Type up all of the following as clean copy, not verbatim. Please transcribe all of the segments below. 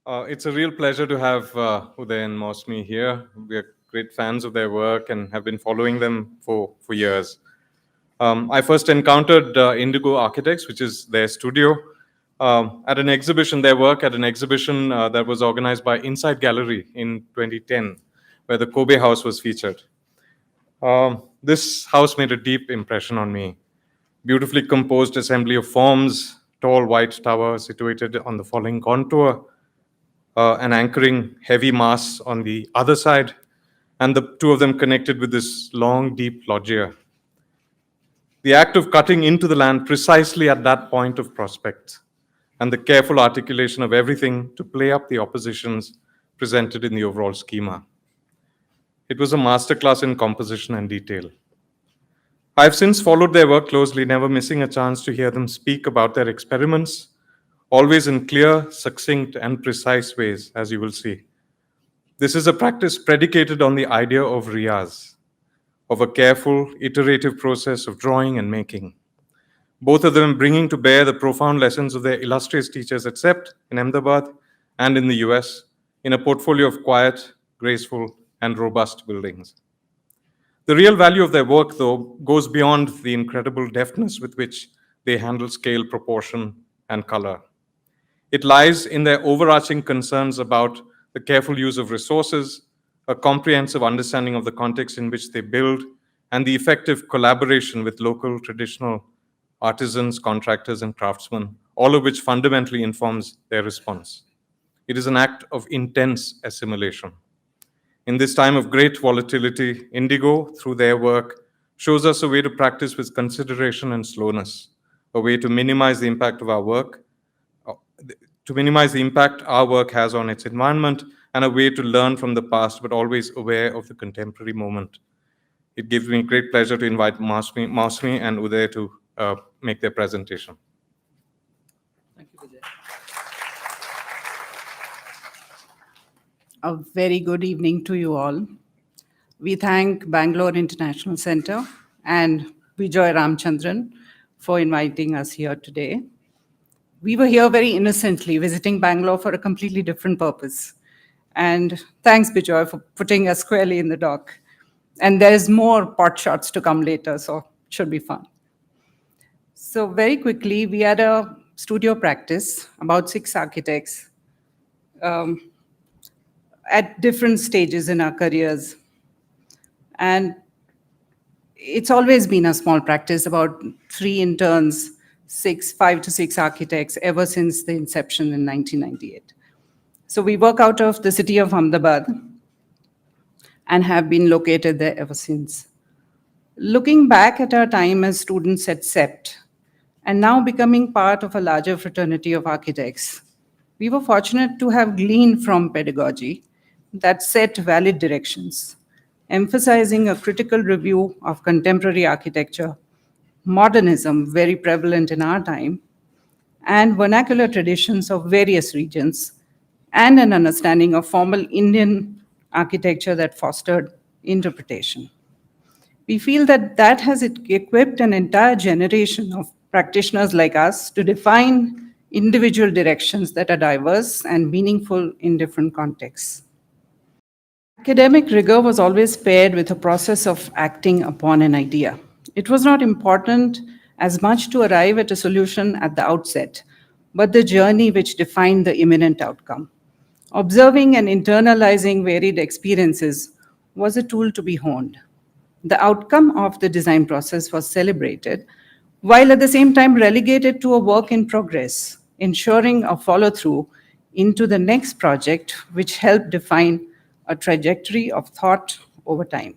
It's a real pleasure to have Uday and Mausami here. We are great fans of their work and have been following them for years. I first encountered Indigo Architects, which is their studio, at an exhibition, their work at an exhibition that was organized by Inside Gallery in 2010, where the Kobe house was featured. This house made a deep impression on me. Beautifully composed assembly of forms, tall white tower situated on the falling contour, and anchoring heavy mass on the other side, and the two of them connected with this long, deep loggia. The act of cutting into the land precisely at that point of prospect, and the careful articulation of everything to play up the oppositions presented in the overall schema. It was a masterclass in composition and detail. I have since followed their work closely, never missing a chance to hear them speak about their experiments, always in clear, succinct, and precise ways, as you will see. This is a practice predicated on the idea of riyaz, of a careful, iterative process of drawing and making. Both of them bringing to bear the profound lessons of their illustrious teachers at CEPT in Ahmedabad and in the US, in a portfolio of quiet, graceful, and robust buildings. The real value of their work, though, goes beyond the incredible deftness with which they handle scale, proportion, and color. It lies in their overarching concerns about the careful use of resources, a comprehensive understanding of the context in which they build, and the effective collaboration with local traditional artisans, contractors, and craftsmen, all of which fundamentally informs their response. It is an act of intense assimilation. In this time of great volatility, Indigo, through their work, shows us a way to practice with consideration and slowness, a way to minimize the impact of our work, to minimize the impact our work has on its environment, and a way to learn from the past, but always aware of the contemporary moment. It gives me great pleasure to invite Mausami and Uday to make their presentation. Thank you, Bijoy. A very good evening to you all. We thank Bangalore International Center and Bijoy Ramachandran for inviting us here today. We were here very innocently, visiting Bangalore for a completely different purpose. And thanks, Bijoy, for putting us squarely in the dock. And there's more pot shots to come later, so it should be fun. So very quickly, we had a studio practice, about 6 architects, at different stages in our careers. And it's always been a small practice, about 3 interns, 5 to 6 architects, ever since the inception in 1998. So we work out of the city of Ahmedabad and have been located there ever since. Looking back at our time as students at CEPT, and now becoming part of a larger fraternity of architects, we were fortunate to have gleaned from pedagogy that set valid directions, emphasizing a critical review of contemporary architecture, modernism very prevalent in our time, and vernacular traditions of various regions, and an understanding of formal Indian architecture that fostered interpretation. We feel that that has equipped an entire generation of practitioners like us to define individual directions that are diverse and meaningful in different contexts. Academic rigor was always paired with a process of acting upon an idea. It was not important as much to arrive at a solution at the outset, but the journey which defined the imminent outcome. Observing and internalizing varied experiences was a tool to be honed. The outcome of the design process was celebrated, while at the same time relegated to a work in progress, ensuring a follow-through into the next project, which helped define a trajectory of thought over time.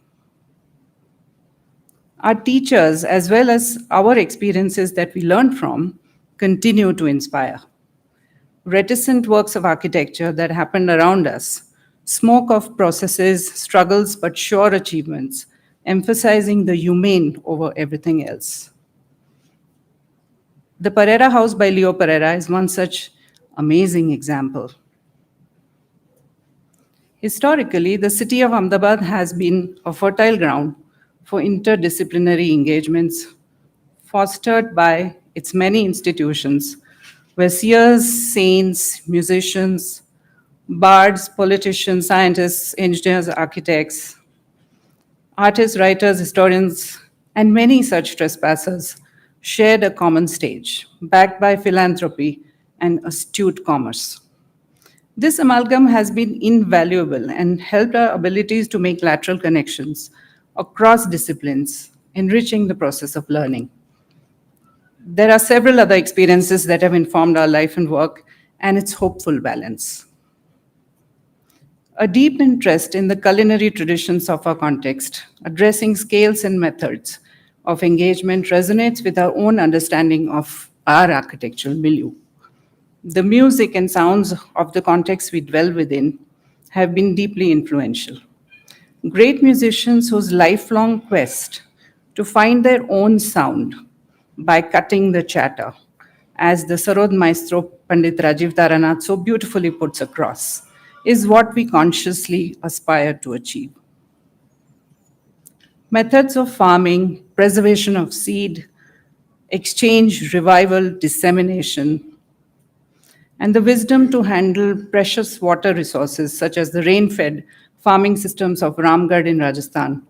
Our teachers, as well as our experiences that we learned from, continue to inspire. Reticent works of architecture that happened around us, smoke of processes, struggles, but sure achievements, emphasizing the humane over everything else. The Pereira House by Leo Pereira is one such amazing example. Historically, the city of Ahmedabad has been a fertile ground for interdisciplinary engagements fostered by its many institutions, where seers, saints, musicians, Bards, politicians, scientists, engineers, architects, artists, writers, historians, and many such trespassers shared a common stage, backed by philanthropy and astute commerce. This amalgam has been invaluable and helped our abilities to make lateral connections across disciplines, enriching the process of learning. There are several other experiences that have informed our life and work, and its hopeful balance. A deep interest in the culinary traditions of our context, addressing scales and methods of engagement, resonates with our own understanding of our architectural milieu. The music and sounds of the context we dwell within have been deeply influential. Great musicians whose lifelong quest to find their own sound by cutting the chatter, as the Sarod Maestro Pandit Rajiv Taranath so beautifully puts across, is what we consciously aspire to achieve. Methods of farming, preservation of seed, exchange, revival, dissemination, and the wisdom to handle precious water resources such as the rain-fed farming systems of Ramgarh in Rajasthan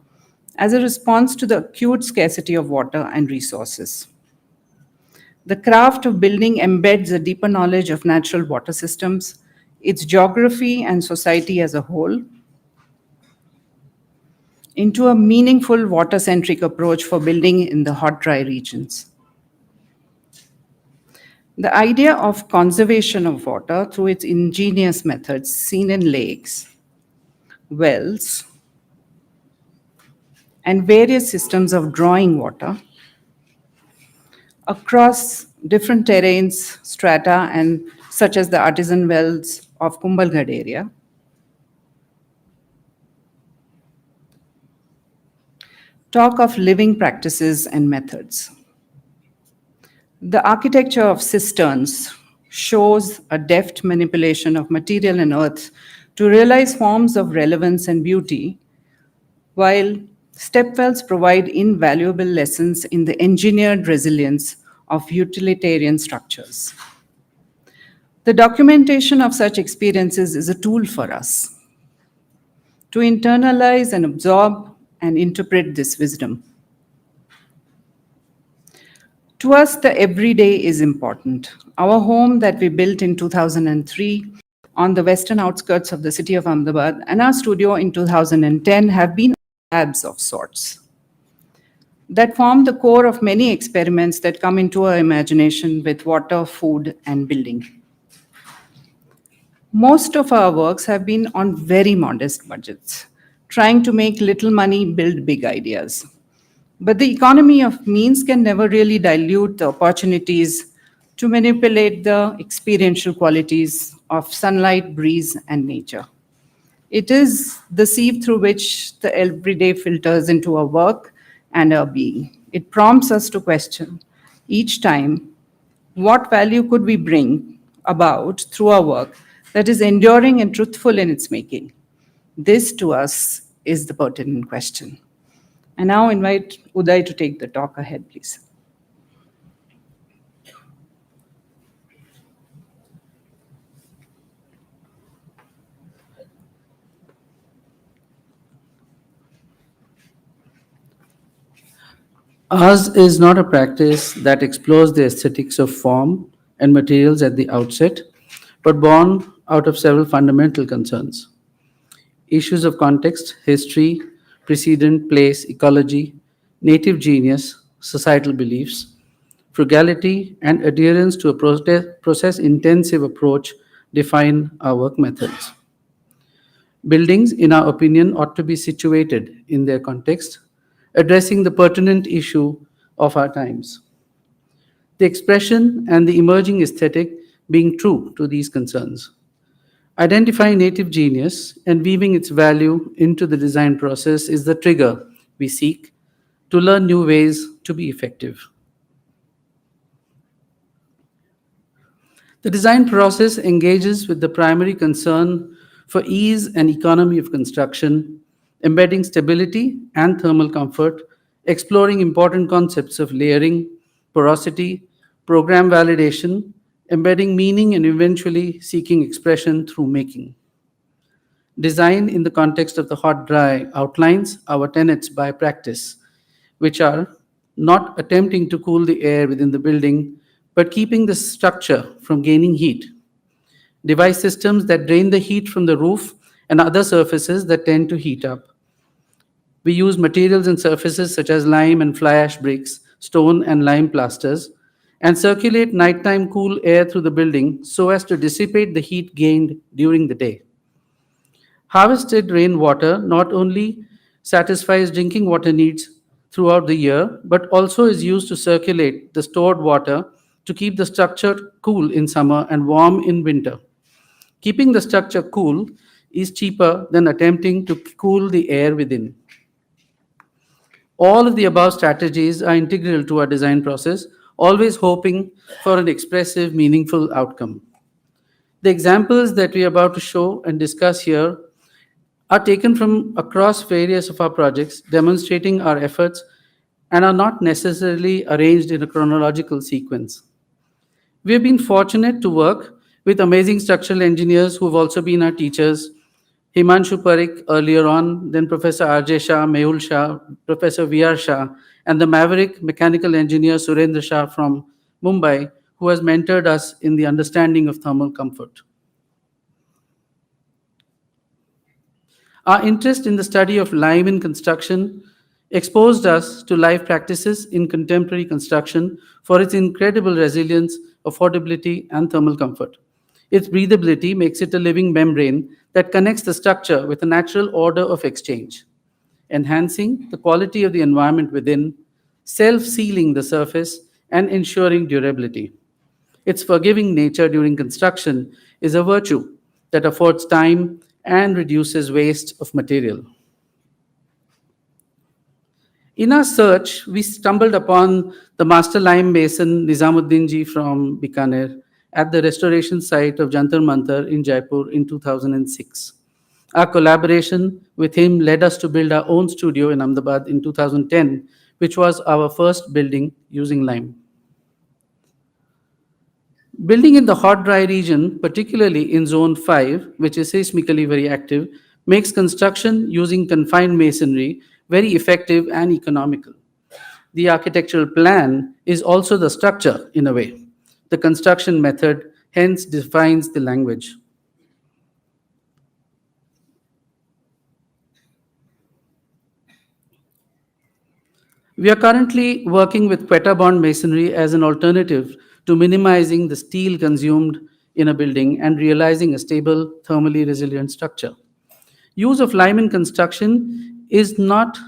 as a response to the acute scarcity of water and resources. The craft of building embeds a deeper knowledge of natural water systems, its geography and society as a whole, into a meaningful water-centric approach for building in the hot, dry regions. The idea of conservation of water through its ingenious methods seen in lakes, wells, and various systems of drawing water across different terrains, strata, and such as the artisan wells of Kumbhalgarh area, talk of living practices and methods. The architecture of cisterns shows a deft manipulation of material and earth to realize forms of relevance and beauty, while stepwells provide invaluable lessons in the engineered resilience of utilitarian structures. The documentation of such experiences is a tool for us to internalize and absorb and interpret this wisdom. To us, the everyday is important. Our home that we built in 2003 on the western outskirts of the city of Ahmedabad and our studio in 2010 have been labs of sorts that form the core of many experiments that come into our imagination with water, food, and building. Most of our works have been on very modest budgets, trying to make little money build big ideas. But the economy of means can never really dilute the opportunities to manipulate the experiential qualities of sunlight, breeze, and nature. It is the sieve through which the everyday filters into our work and our being. It prompts us to question each time what value could we bring about through our work that is enduring and truthful in its making. This to us is the pertinent question. I now invite Uday to take the talk ahead, please. Ours is not a practice that explores the aesthetics of form and materials at the outset, but born out of several fundamental concerns. Issues of context, history, precedent, place, ecology, native genius, societal beliefs, frugality, and adherence to a process intensive approach define our work methods. Buildings, in our opinion, ought to be situated in their context, addressing the pertinent issue of our times. The expression and the emerging aesthetic being true to these concerns. Identifying native genius and weaving its value into the design process is the trigger we seek to learn new ways to be effective. The design process engages with the primary concern for ease and economy of construction, embedding stability and thermal comfort, exploring important concepts of layering, porosity, program validation, embedding meaning, and eventually seeking expression through making. Design in the context of the hot dry outlines our tenets by practice, which are not attempting to cool the air within the building, but keeping the structure from gaining heat. Device systems that drain the heat from the roof and other surfaces that tend to heat up. We use materials and surfaces such as lime and fly ash bricks, stone and lime plasters, and circulate nighttime cool air through the building so as to dissipate the heat gained during the day. Harvested rainwater not only satisfies drinking water needs throughout the year, but also is used to circulate the stored water to keep the structure cool in summer and warm in winter. Keeping the structure cool is cheaper than attempting to cool the air within. All of the above strategies are integral to our design process, always hoping for an expressive, meaningful outcome. The examples that we are about to show and discuss here are taken from across various of our projects, demonstrating our efforts and are not necessarily arranged in a chronological sequence. We have been fortunate to work with amazing structural engineers who have also been our teachers. Himanshu Parikh earlier on, then Professor R.J. Shah, Mehul Shah, Professor V.R. Shah, and the maverick mechanical engineer Surendra Shah from Mumbai, who has mentored us in the understanding of thermal comfort. Our interest in the study of lime in construction exposed us to live practices in contemporary construction for its incredible resilience, affordability, and thermal comfort. Its breathability makes it a living membrane that connects the structure with a natural order of exchange, enhancing the quality of the environment within, self sealing the surface, and ensuring durability. Its forgiving nature during construction is a virtue that affords time and reduces waste of material. In our search, we stumbled upon the master lime mason Nizamuddin ji from Bikaner at the restoration site of Jantar Mantar in Jaipur in 2006. Our collaboration with him led us to build our own studio in Ahmedabad in 2010, which was our first building using lime. Building in the hot dry region, particularly in zone 5, which is seismically very active, makes construction using confined masonry very effective and economical. The architectural plan is also the structure in a way. The construction method hence defines the language. We are currently working with Quetta bond masonry as an alternative to minimizing the steel consumed in a building and realizing a stable, thermally resilient structure. Use of lime in construction is not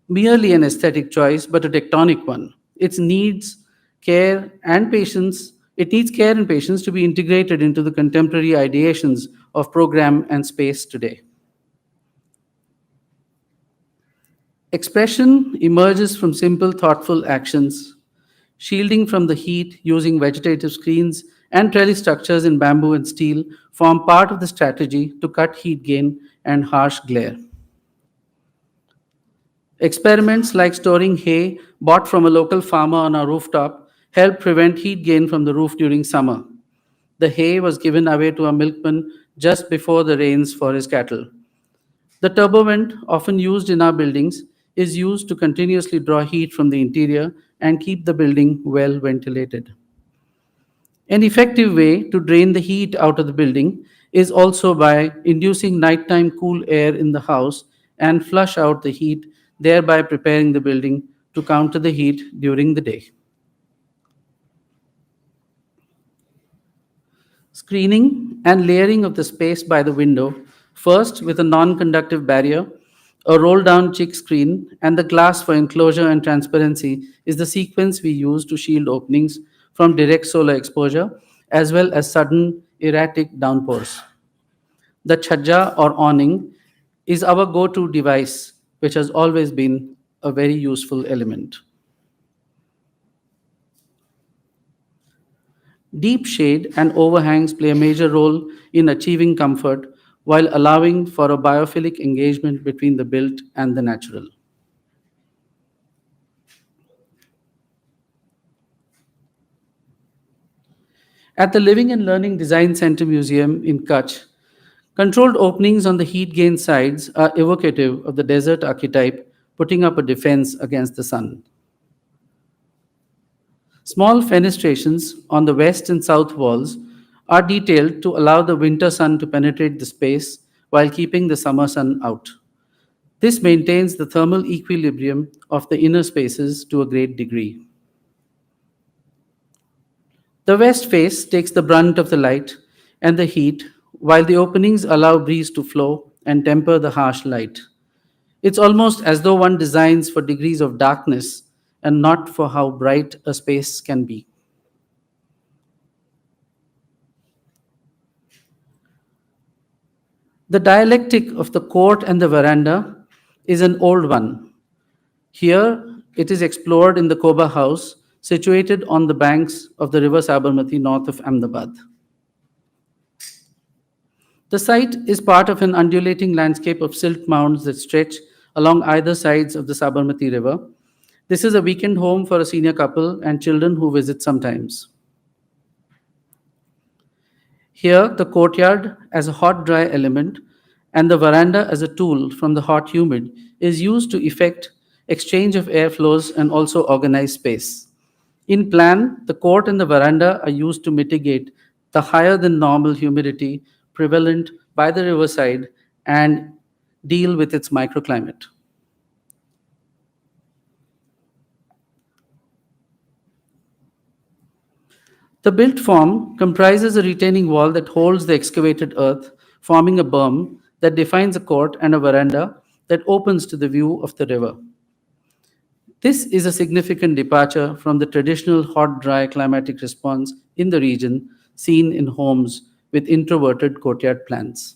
merely an aesthetic choice, but a tectonic one. It needs care and patience to be integrated into the contemporary ideations of program and space today. Expression emerges from simple, thoughtful actions. Shielding from the heat using vegetative screens and trellis structures in bamboo and steel form part of the strategy to cut heat gain and harsh glare. Experiments like storing hay bought from a local farmer on our rooftop help prevent heat gain from the roof during summer. The hay was given away to a milkman just before the rains for his cattle. The turbo vent, often used in our buildings, is used to continuously draw heat from the interior and keep the building well ventilated. An effective way to drain the heat out of the building is also by inducing nighttime cool air in the house and flush out the heat, thereby preparing the building to counter the heat during the day. Screening and layering of the space by the window, first with a non conductive barrier, a roll down chick screen, and the glass for enclosure and transparency is the sequence we use to shield openings from direct solar exposure as well as sudden erratic downpours. The chhajja or awning is our go to device, which has always been a very useful element. Deep shade and overhangs play a major role in achieving comfort while allowing for a biophilic engagement between the built and the natural. At the Living and Learning Design Center Museum in Kutch, Controlled openings on the heat gain sides are evocative of the desert archetype, putting up a defense against the sun. Small fenestrations on the west and south walls are detailed to allow the winter sun to penetrate the space while keeping the summer sun out. This maintains the thermal equilibrium of the inner spaces to a great degree. The west face takes the brunt of the light and the heat, while the openings allow breeze to flow and temper the harsh light. It's almost as though one designs for degrees of darkness and not for how bright a space can be. The dialectic of the court and the veranda is an old one. Here, it is explored in the Koba House, situated on the banks of the river Sabarmati north of Ahmedabad. The site is part of an undulating landscape of silt mounds that stretch along either sides of the Sabarmati River. This is a weekend home for a senior couple and children who visit sometimes. Here, the courtyard as a hot dry element and the veranda as a tool from the hot humid is used to effect exchange of airflows and also organize space. In plan, the court and the veranda are used to mitigate the higher than normal humidity prevalent by the riverside and deal with its microclimate. The built form comprises a retaining wall that holds the excavated earth, forming a berm that defines a court and a veranda that opens to the view of the river. This is a significant departure from the traditional hot, dry climatic response in the region seen in homes with introverted courtyard plans.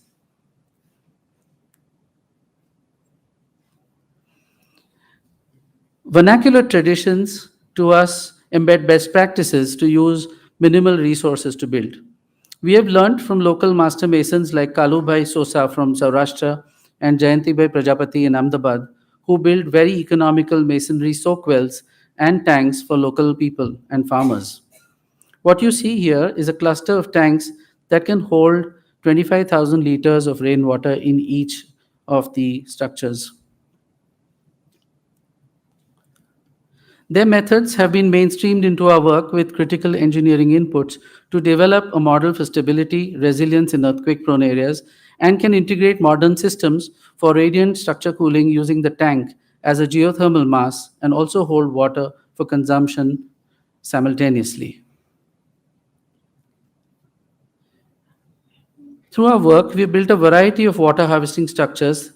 Vernacular traditions to us embed best practices to use minimal resources to build. We have learned from local master masons like Kalubhai Sosa from Saurashtra and Jayantibhai Prajapati in Ahmedabad, who build very economical masonry soak wells and tanks for local people and farmers. What you see here is a cluster of tanks that can hold 25,000 liters of rainwater in each of the structures. Their methods have been mainstreamed into our work with critical engineering inputs to develop a model for stability, resilience in earthquake-prone areas, and can integrate modern systems for radiant structure cooling using the tank as a geothermal mass and also hold water for consumption simultaneously. Through our work, we built a variety of water harvesting structures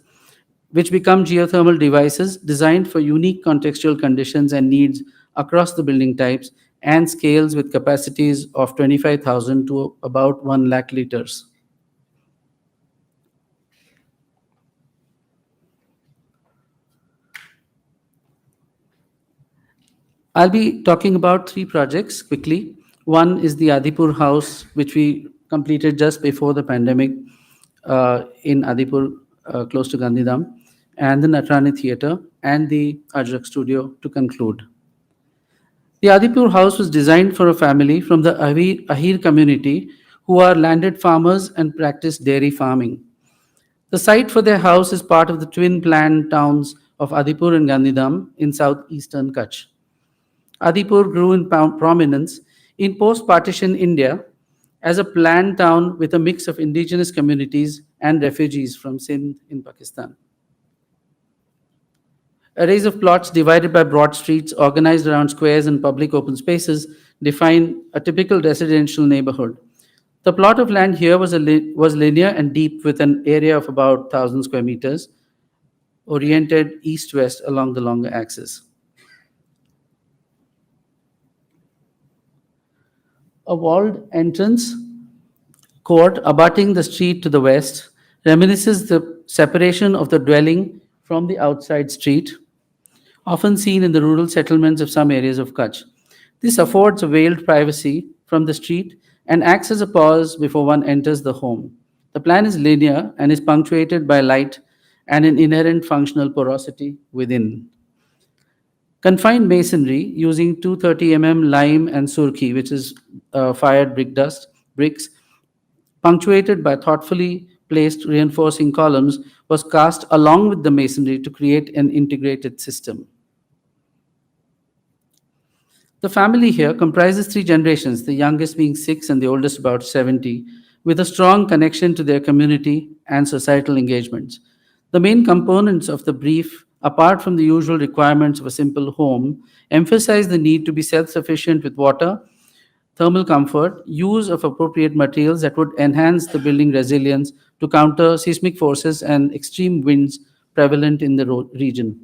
which become geothermal devices designed for unique contextual conditions and needs across the building types and scales with capacities of 25,000 to about 1 lakh liters. I'll be talking about 3 projects quickly. One is the Adipur house, which we completed just before the pandemic in Adipur, close to Gandhidham, and the Natrani theater and the Ajax studio to conclude. The Adipur house was designed for a family from the Ahir community who are landed farmers and practice dairy farming. The site for their house is part of the twin planned towns of Adipur and Gandhidham in southeastern Kutch. Adipur grew in prominence in post-partition India as a planned town with a mix of indigenous communities and refugees from Sindh in Pakistan. Arrays of plots divided by broad streets organized around squares and public open spaces define a typical residential neighborhood. The plot of land here was linear and deep with an area of about 1,000 square meters, oriented east-west along the longer axis. A walled entrance court abutting the street to the west reminisces the separation of the dwelling from the outside street, often seen in the rural settlements of some areas of Kutch. This affords a veiled privacy from the street and acts as a pause before one enters the home. The plan is linear and is punctuated by light and an inherent functional porosity within. Confined masonry using 230 lime and surki, which is fired brick dust, bricks, punctuated by thoughtfully placed reinforcing columns was cast along with the masonry to create an integrated system. The family here comprises three generations, the youngest being 6 and the oldest about 70, with a strong connection to their community and societal engagements. The main components of the brief, apart from the usual requirements of a simple home, emphasize the need to be self sufficient with water, thermal comfort, use of appropriate materials that would enhance the building resilience to counter seismic forces and extreme winds prevalent in the region.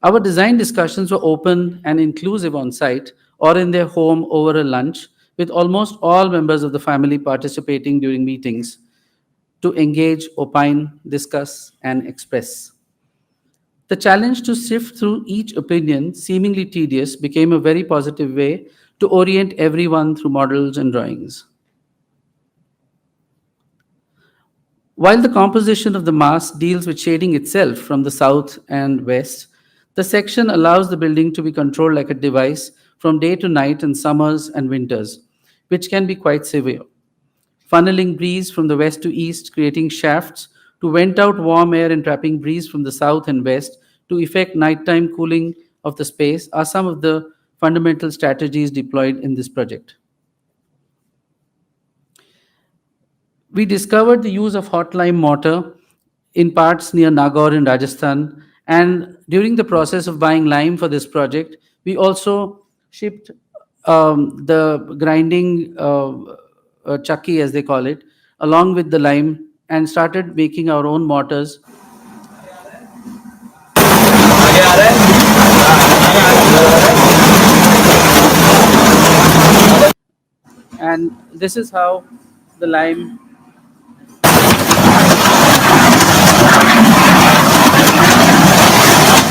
Our design discussions were open and inclusive on site or in their home over a lunch, with almost all members of the family participating during meetings to engage, opine, discuss, and express. The challenge to sift through each opinion, seemingly tedious, became a very positive way to orient everyone through models and drawings. While the composition of the mass deals with shading itself from the south and west, the section allows the building to be controlled like a device from day to night in summers and winters, which can be quite severe. Funneling breeze from the west to east, creating shafts to vent out warm air and trapping breeze from the south and west to effect nighttime cooling of the space are some of the fundamental strategies deployed in this project. We discovered the use of hot lime mortar in parts near Nagaur in Rajasthan. And during the process of buying lime for this project, we also shipped the grinding chucky, as they call it, along with the lime and started making our own mortars. And this is how the lime,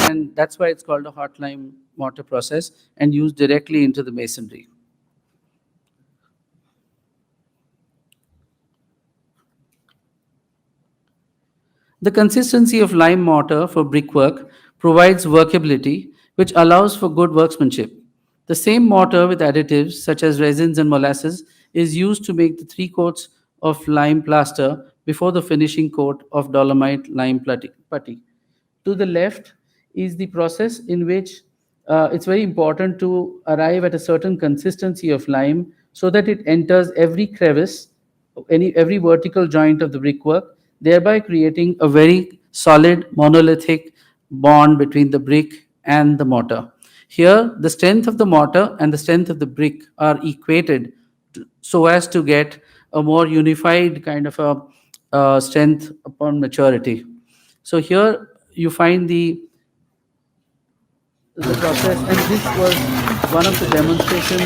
and that's why it's called a hot lime mortar process and used directly into the masonry. The consistency of lime mortar for brickwork provides workability, which allows for good workmanship. The same mortar with additives such as resins and molasses is used to make the three coats of lime plaster before the finishing coat of dolomite lime putty. To the left is the process in which it's very important to arrive at a certain consistency of lime so that it enters every crevice, every vertical joint of the brickwork, thereby creating a very solid monolithic bond between the brick and the mortar. Here, the strength of the mortar and the strength of the brick are equated so as to get a more unified kind of a strength upon maturity. So here you find the process, and this was one of the demonstration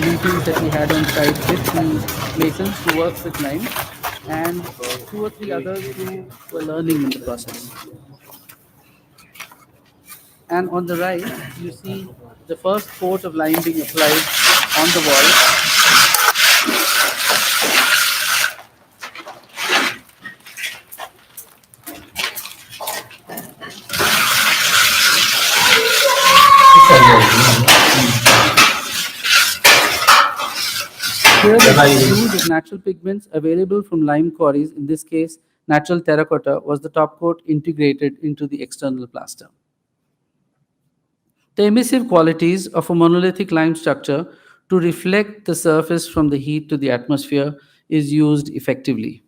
meetings that we had on site with the masons who work with lime, and two or three others who were learning in the process. And on the right, you see the first coat of lime being applied on the wall. Here, the use of natural pigments available from lime quarries, in this case, natural terracotta, was the top coat integrated into the external plaster. The emissive qualities of a monolithic lime structure to reflect the surface from the heat to the atmosphere is used effectively.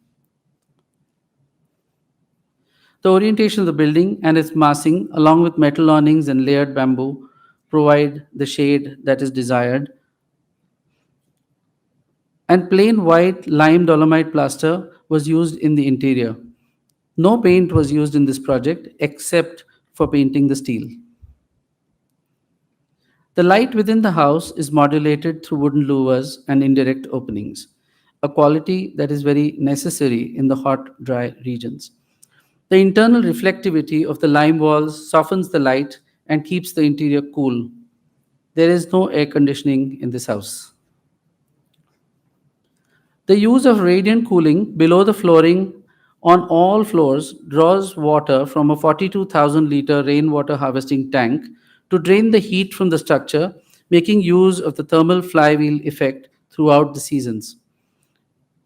The orientation of the building and its massing, along with metal awnings and layered bamboo, provide the shade that is desired. And plain white lime dolomite plaster was used in the interior. No paint was used in this project except for painting the steel. The light within the house is modulated through wooden louvers and indirect openings, a quality that is very necessary in the hot, dry regions. The internal reflectivity of the lime walls softens the light and keeps the interior cool. There is no air conditioning in this house. The use of radiant cooling below the flooring on all floors draws water from a 42,000 liter rainwater harvesting tank to drain the heat from the structure, making use of the thermal flywheel effect throughout the seasons.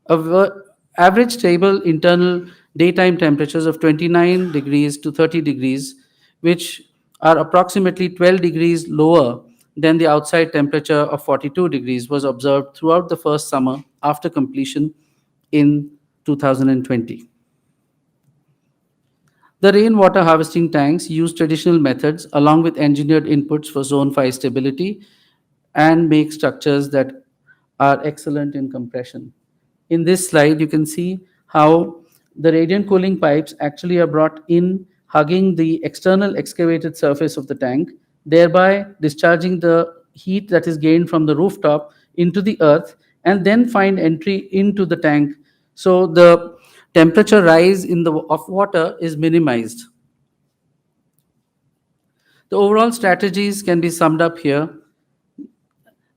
A Average stable internal daytime temperatures of 29 degrees to 30 degrees, which are approximately 12 degrees lower than the outside temperature of 42 degrees, was observed throughout the first summer after completion in 2020. The rainwater harvesting tanks use traditional methods along with engineered inputs for zone 5 stability and make structures that are excellent in compression. In this slide, you can see how the radiant cooling pipes actually are brought in, hugging the external excavated surface of the tank, thereby discharging the heat that is gained from the rooftop into the earth and then find entry into the tank. So the temperature rise in the of water is minimized. The overall strategies can be summed up here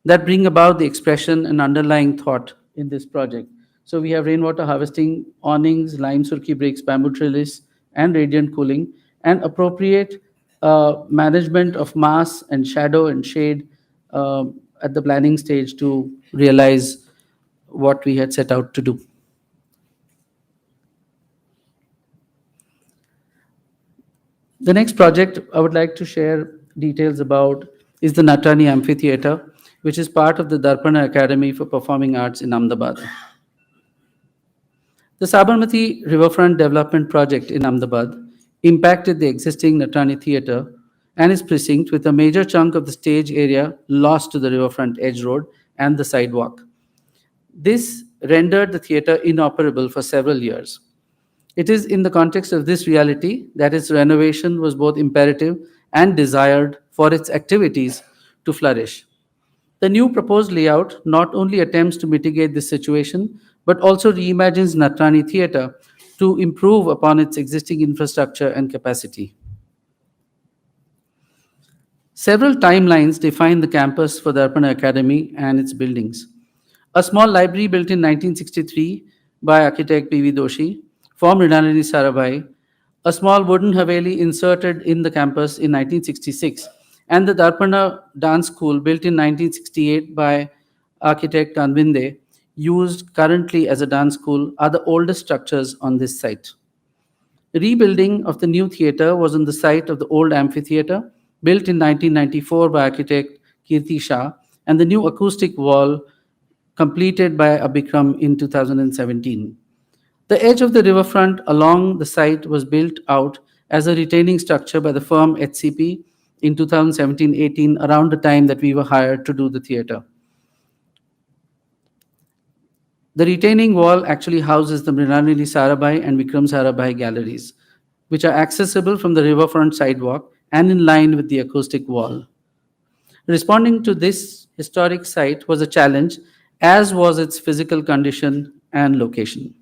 that bring about the expression and underlying thought in this project. So we have rainwater harvesting, awnings, lime surki bricks, bamboo trellis, and radiant cooling, and appropriate management of mass and shadow and shade at the planning stage to realize what we had set out to do. The next project I would like to share details about is the Natrani Amphitheater, which is part of the Darpana Academy for Performing Arts in Ahmedabad. The Sabarmati Riverfront Development Project in Ahmedabad impacted the existing Natrani Theatre and its precinct, with a major chunk of the stage area lost to the riverfront edge road and the sidewalk. This rendered the theatre inoperable for several years. It is in the context of this reality that its renovation was both imperative and desired for its activities to flourish. The new proposed layout not only attempts to mitigate this situation, but also reimagines Natrani Theatre to improve upon its existing infrastructure and capacity. Several timelines define the campus for the Arpana Academy and its buildings. A small library built in 1963 by architect P.V. Doshi from Mrinalini Sarabhai, a small wooden haveli inserted in the campus in 1966, and the Darpana Dance School built in 1968 by architect Kanvinde, used currently as a dance school, are the oldest structures on this site. Rebuilding of the new theatre was on the site of the old amphitheatre, built in 1994 by architect Kirti Shah, and the new acoustic wall completed by Abhikram in 2017. The edge of the riverfront along the site was built out as a retaining structure by the firm HCP in 2017-18, around the time that we were hired to do the theatre. The retaining wall actually houses the Mrinalini Sarabhai and Vikram Sarabhai galleries, which are accessible from the riverfront sidewalk and in line with the acoustic wall. Responding to this historic site was a challenge, as was its physical condition and location.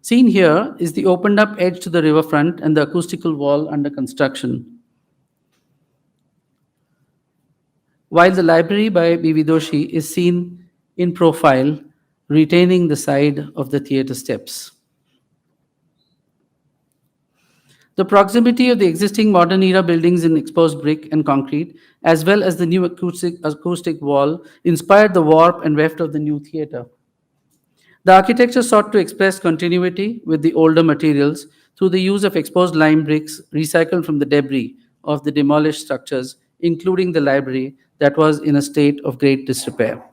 Seen here is the opened up edge to the riverfront and the acoustical wall under construction. While the library by B.V. Doshi is seen in profile, retaining the side of the theatre steps. The proximity of the existing modern era buildings in exposed brick and concrete, as well as the new acoustic wall, inspired the warp and weft of the new theatre. The architecture sought to express continuity with the older materials through the use of exposed lime bricks recycled from the debris of the demolished structures, including the library that was in a state of great disrepair.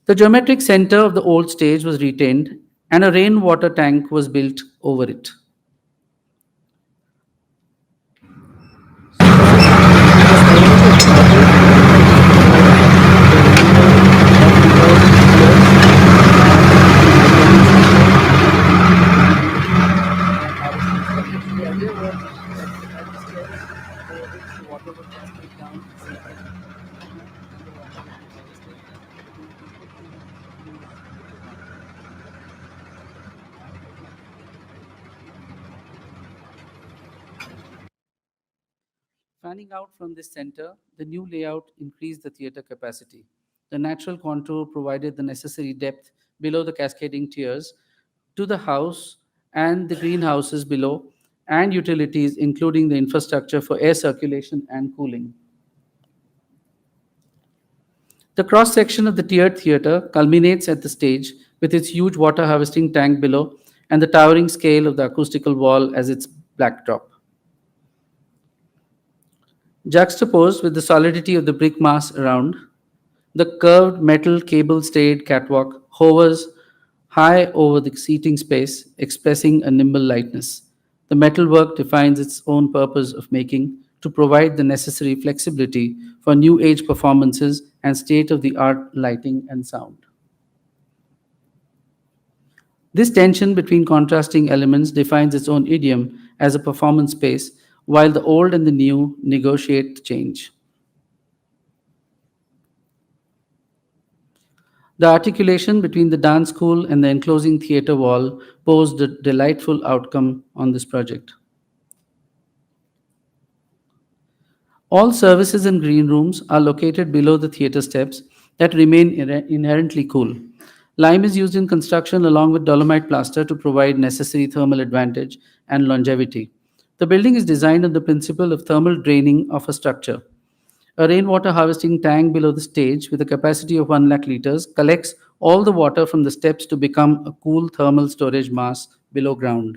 The geometric center of the old stage was retained, and a rainwater tank was built over it. Fanning out from this center, the new layout increased the theatre capacity. The natural contour provided the necessary depth below the cascading tiers to the house and the greenhouses below, and utilities, including the infrastructure for air circulation and cooling. The cross section of the tiered theatre culminates at the stage with its huge water harvesting tank below and the towering scale of the acoustical wall as its backdrop. Juxtaposed with the solidity of the brick mass around, the curved metal cable stayed catwalk hovers high over the seating space, expressing a nimble lightness. The metalwork defines its own purpose of making to provide the necessary flexibility for new age performances and state of the art lighting and sound. This tension between contrasting elements defines its own idiom as a performance space, while the old and the new negotiate change. The articulation between the dance school and the enclosing theatre wall posed a delightful outcome on this project. All services and green rooms are located below the theatre steps that remain inherently cool. Lime is used in construction along with dolomite plaster to provide necessary thermal advantage and longevity. The building is designed on the principle of thermal draining of a structure. A rainwater harvesting tank below the stage with a capacity of 1 lakh liters collects all the water from the steps to become a cool thermal storage mass below ground.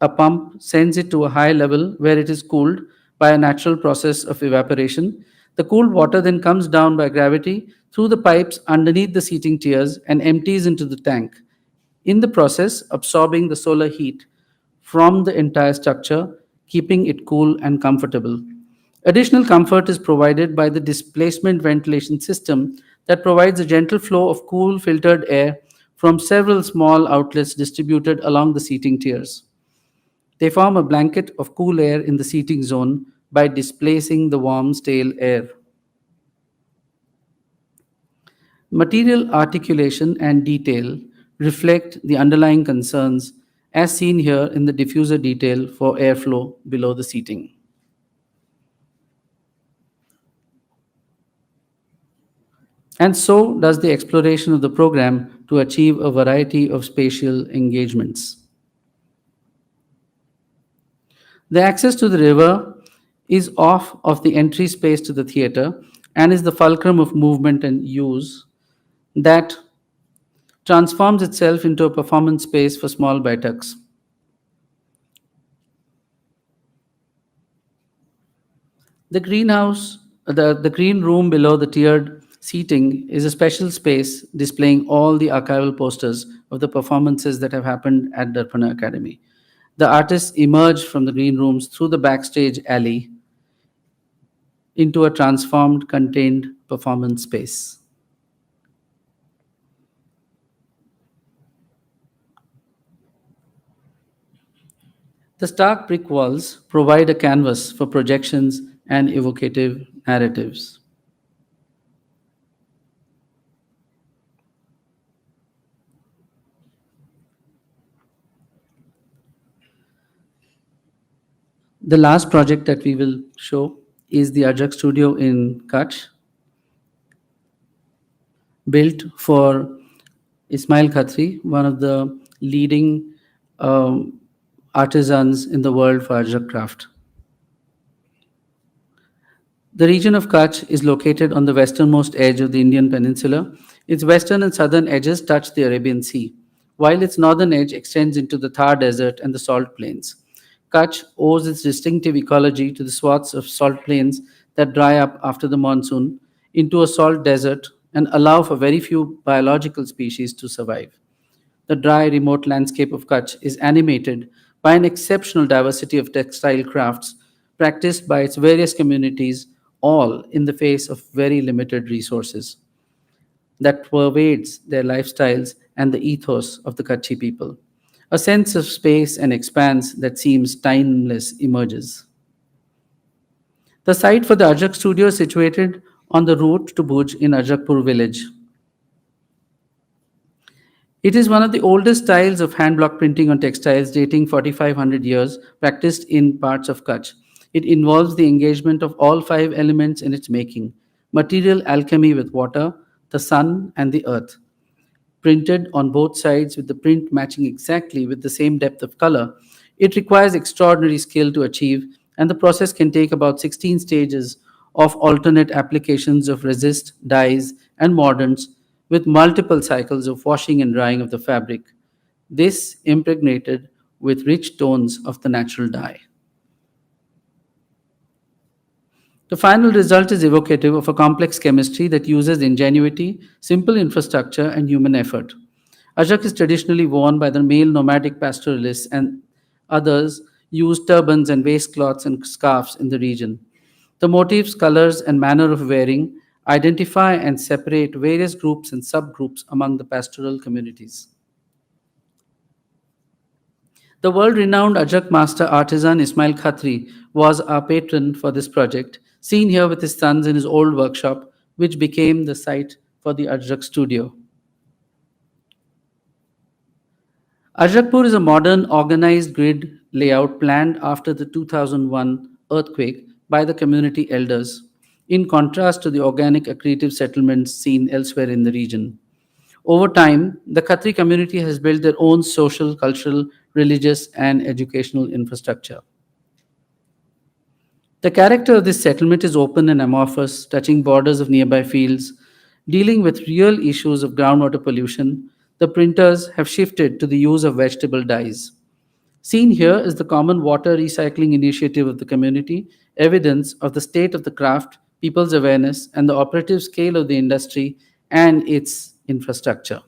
A pump sends it to a high level where it is cooled by a natural process of evaporation. The cooled water then comes down by gravity through the pipes underneath the seating tiers and empties into the tank, in the process absorbing the solar heat from the entire structure, keeping it cool and comfortable. Additional comfort is provided by the displacement ventilation system that provides a gentle flow of cool filtered air from several small outlets distributed along the seating tiers. They form a blanket of cool air in the seating zone by displacing the warm, stale air. Material articulation and detail reflect the underlying concerns as seen here in the diffuser detail for airflow below the seating. And so does the exploration of the program to achieve a variety of spatial engagements. The access to the river is off of the entry space to the theatre and is the fulcrum of movement and use that transforms itself into a performance space for small baitaks. The green room below the tiered seating is a special space displaying all the archival posters of the performances that have happened at Darpana Academy. The artists emerge from the green rooms through the backstage alley into a transformed, contained performance space. The stark brick walls provide a canvas for projections and evocative narratives. The last project that we will show is the Ajax studio in Kutch, built for Ismail Khatri, one of the leading artisans in the world for Ajax craft. The region of Kutch is located on the westernmost edge of the Indian peninsula. Its western and southern edges touch the Arabian Sea, while its northern edge extends into the Thar Desert and the salt plains. Kutch owes its distinctive ecology to the swaths of salt plains that dry up after the monsoon into a salt desert and allow for very few biological species to survive. The dry, remote landscape of Kutch is animated by an exceptional diversity of textile crafts practiced by its various communities, all in the face of very limited resources that pervades their lifestyles and the ethos of the Kutchi people. A sense of space and expanse that seems timeless emerges. The site for the Ajax studio is situated on the route to Bhuj in Ajakpur village. It is one of the oldest styles of hand block printing on textiles dating 4,500 years, practiced in parts of Kutch. It involves the engagement of all 5 elements in its making: material alchemy with water, the sun, and the earth. Printed on both sides with the print matching exactly with the same depth of color, it requires extraordinary skill to achieve, and the process can take about 16 stages of alternate applications of resist, dyes, and mordants with multiple cycles of washing and drying of the fabric. This impregnated with rich tones of the natural dye. The final result is evocative of a complex chemistry that uses ingenuity, simple infrastructure, and human effort. Ajak is traditionally worn by the male nomadic pastoralists, and others use turbans and waistcloths and scarves in the region. The motifs, colors, and manner of wearing identify and separate various groups and subgroups among the pastoral communities. The world renowned Ajak master artisan Ismail Khatri was our patron for this project, seen here with his sons in his old workshop, which became the site for the Ajak studio. Ajakpur is a modern organized grid layout planned after the 2001 earthquake by the community elders, in contrast to the organic accretive settlements seen elsewhere in the region. Over time, the Khatri community has built their own social, cultural, religious, and educational infrastructure. The character of this settlement is open and amorphous, touching borders of nearby fields. Dealing with real issues of groundwater pollution, the printers have shifted to the use of vegetable dyes. Seen here is the common water recycling initiative of the community, evidence of the state of the craft, people's awareness, and the operative scale of the industry and its infrastructure.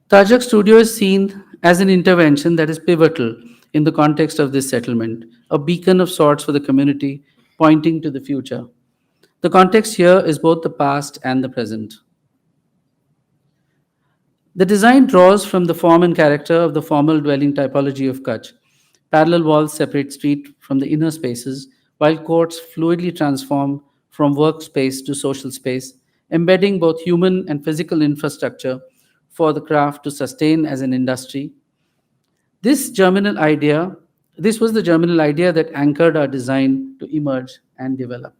Tajak Studio is seen as an intervention that is pivotal in the context of this settlement, a beacon of sorts for the community, pointing to the future. The context here is both the past and the present. The design draws from the form and character of the formal dwelling typology of Kutch. Parallel walls separate street from the inner spaces, while courts fluidly transform from workspace to social space, embedding both human and physical infrastructure for the craft to sustain as an industry. This germinal idea, this was the germinal idea that anchored our design to emerge and develop.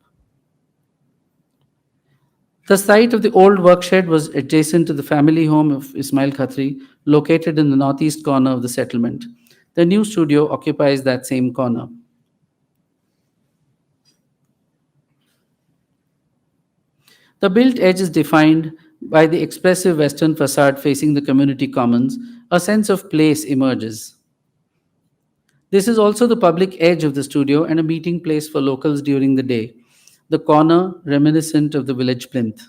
The site of the old workshed was adjacent to the family home of Ismail Khatri, located in the northeast corner of the settlement. The new studio occupies that same corner. The built edge is defined by the expressive western facade facing the community commons. A sense of place emerges. This is also the public edge of the studio and a meeting place for locals during the day. The corner reminiscent of the village plinth.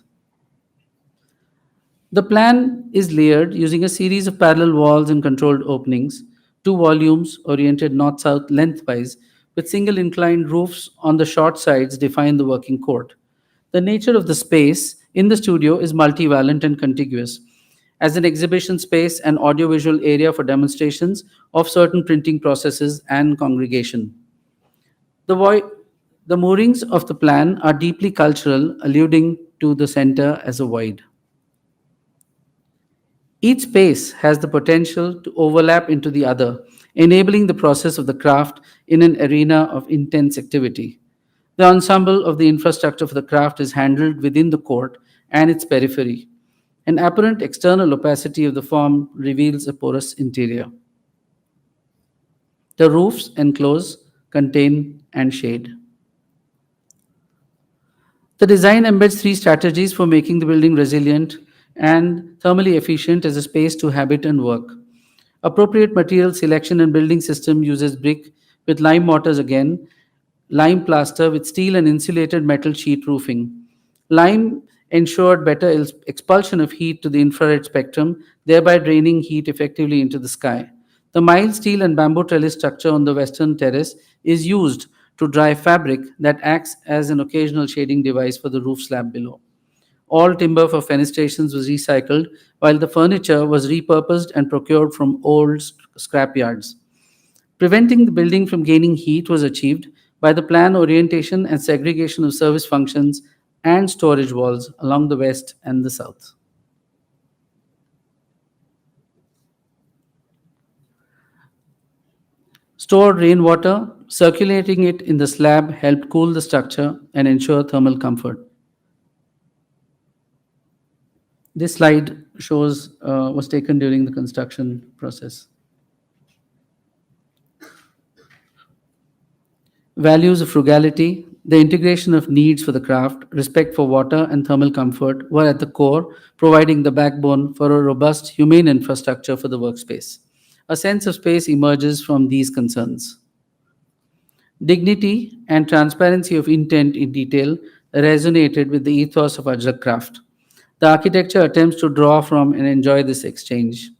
The plan is layered using a series of parallel walls and controlled openings, two volumes oriented north-south lengthwise, with single inclined roofs on the short sides define the working court. The nature of the space in the studio is multivalent and contiguous, as an exhibition space and audiovisual area for demonstrations of certain printing processes and congregation. The, the moorings of the plan are deeply cultural, alluding to the center as a void. Each space has the potential to overlap into the other, enabling the process of the craft in an arena of intense activity. The ensemble of the infrastructure for the craft is handled within the court and its periphery. An apparent external opacity of the form reveals a porous interior. The roofs enclose, contain, and shade. The design embeds three strategies for making the building resilient and thermally efficient as a space to habit and work. Appropriate material selection and building system uses brick with lime mortars again, lime plaster with steel and insulated metal sheet roofing. Lime ensured better expulsion of heat to the infrared spectrum, thereby draining heat effectively into the sky. The mild steel and bamboo trellis structure on the western terrace is used to dry fabric that acts as an occasional shading device for the roof slab below. All timber for fenestrations was recycled, while the furniture was repurposed and procured from old scrapyards. Preventing the building from gaining heat was achieved by the plan orientation and segregation of service functions and storage walls along the west and the south. Stored rainwater, circulating it in the slab helped cool the structure and ensure thermal comfort. This slide shows was taken during the construction process. Values of frugality, the integration of needs for the craft, respect for water and thermal comfort were at the core, providing the backbone for a robust, humane infrastructure for the workspace. A sense of space emerges from these concerns. Dignity and transparency of intent in detail resonated with the ethos of Ajrak craft. The architecture attempts to draw from and enjoy this exchange.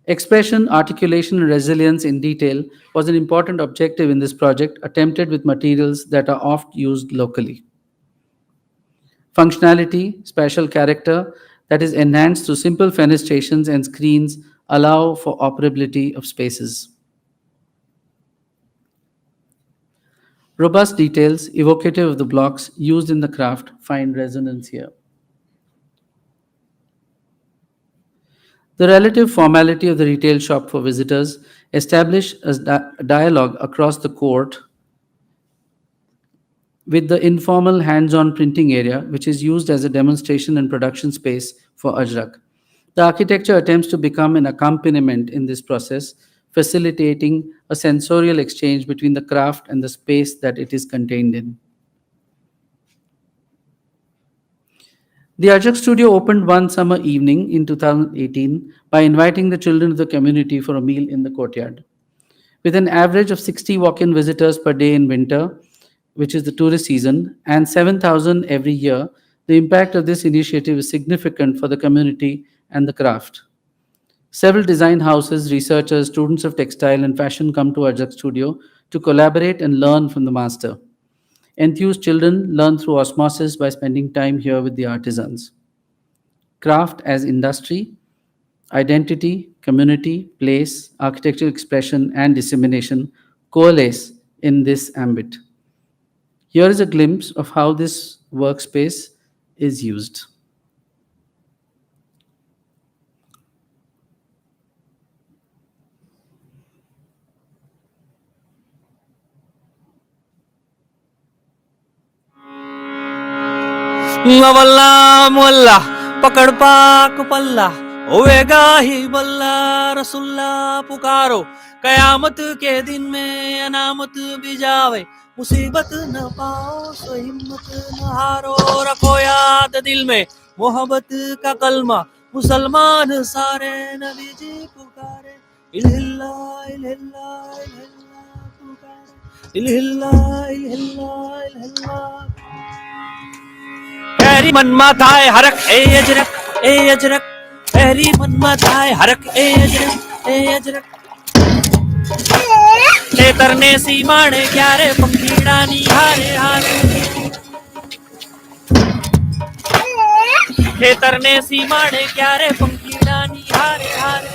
Expression, articulation, and resilience in detail was an important objective in this project, attempted with materials that are oft used locally. Functionality, spatial character that is enhanced through simple fenestrations and screens allow for operability of spaces. Robust details, evocative of the blocks used in the craft, find resonance here. The relative formality of the retail shop for visitors establish a dialogue across the court with the informal hands-on printing area, which is used as a demonstration and production space for Ajrak. The architecture attempts to become an accompaniment in this process, facilitating a sensorial exchange between the craft and the space that it is contained in. The Ajax studio opened one summer evening in 2018 by inviting the children of the community for a meal in the courtyard. With an average of 60 walk-in visitors per day in winter, which is the tourist season, and 7,000 every year, the impact of this initiative is significant for the community and the craft. Several design houses, researchers, students of textile and fashion come to Ajax studio to collaborate and learn from the master. Enthused children learn through osmosis by spending time here with the artisans. Craft as industry, identity, community, place, architectural expression, and dissemination coalesce in this ambit. Here is a glimpse of how this workspace is used. वल्ला मोल्ला पकड़ पाक पल्ला होएगा ही बल्ला रसुल्ला पुकारो कयामत के दिन में अनामत भी जावे मुसीबत न पाओ सो हिम्मत न हारो रखो याद दिल में मोहब्बत का कलमा मुसलमान सारे नबी जी पुकारे इल्हिल्ला इल्हिल्ला इल्हिल्ला पुकारे इल्हिल्ला इल्हिल्ला इल्हिल्ला हैरी मन माथाए हरक ए अजरक हैरी मन माथाए हरक ए अजरक ते तरने सीमाणे क्यारे पंखीड़ानी हारे हारे ते तरने सीमाणे क्यारे पंखीड़ानी हारे हारे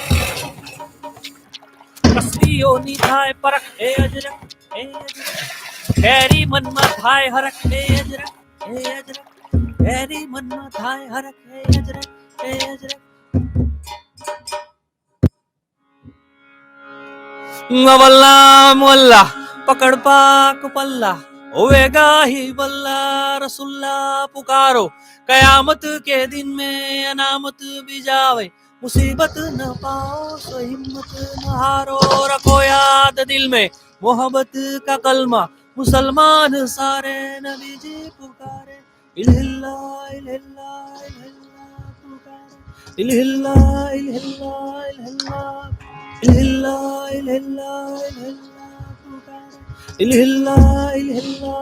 कसलियो नी थाए परक ए अजरक हैरी मन माथाए हरक ए Ajrak Very manna thai harak hai ajrak वल्ला मोल्ला पकड़ पाक पल्ला होएगा ही बल्ला रसुल्ला पुकारो कयामत के दिन में अनामत भी जावे मुसीबत न पाओ सो हिम्मत न हारो रखो याद दिल में मोहब्बत का कलमा मुसलमान सारे नबी जी पुकारे इल्हिल्ला इल्हिल्ला इल्हिल्ला पुकारे इल्हिल्ला इल्हिल्ला इल्हिल्ला इल्हिल्ला इल्हिल्ला इल्हिल्ला पुकारे इल्हिल्ला इल्हिल्ला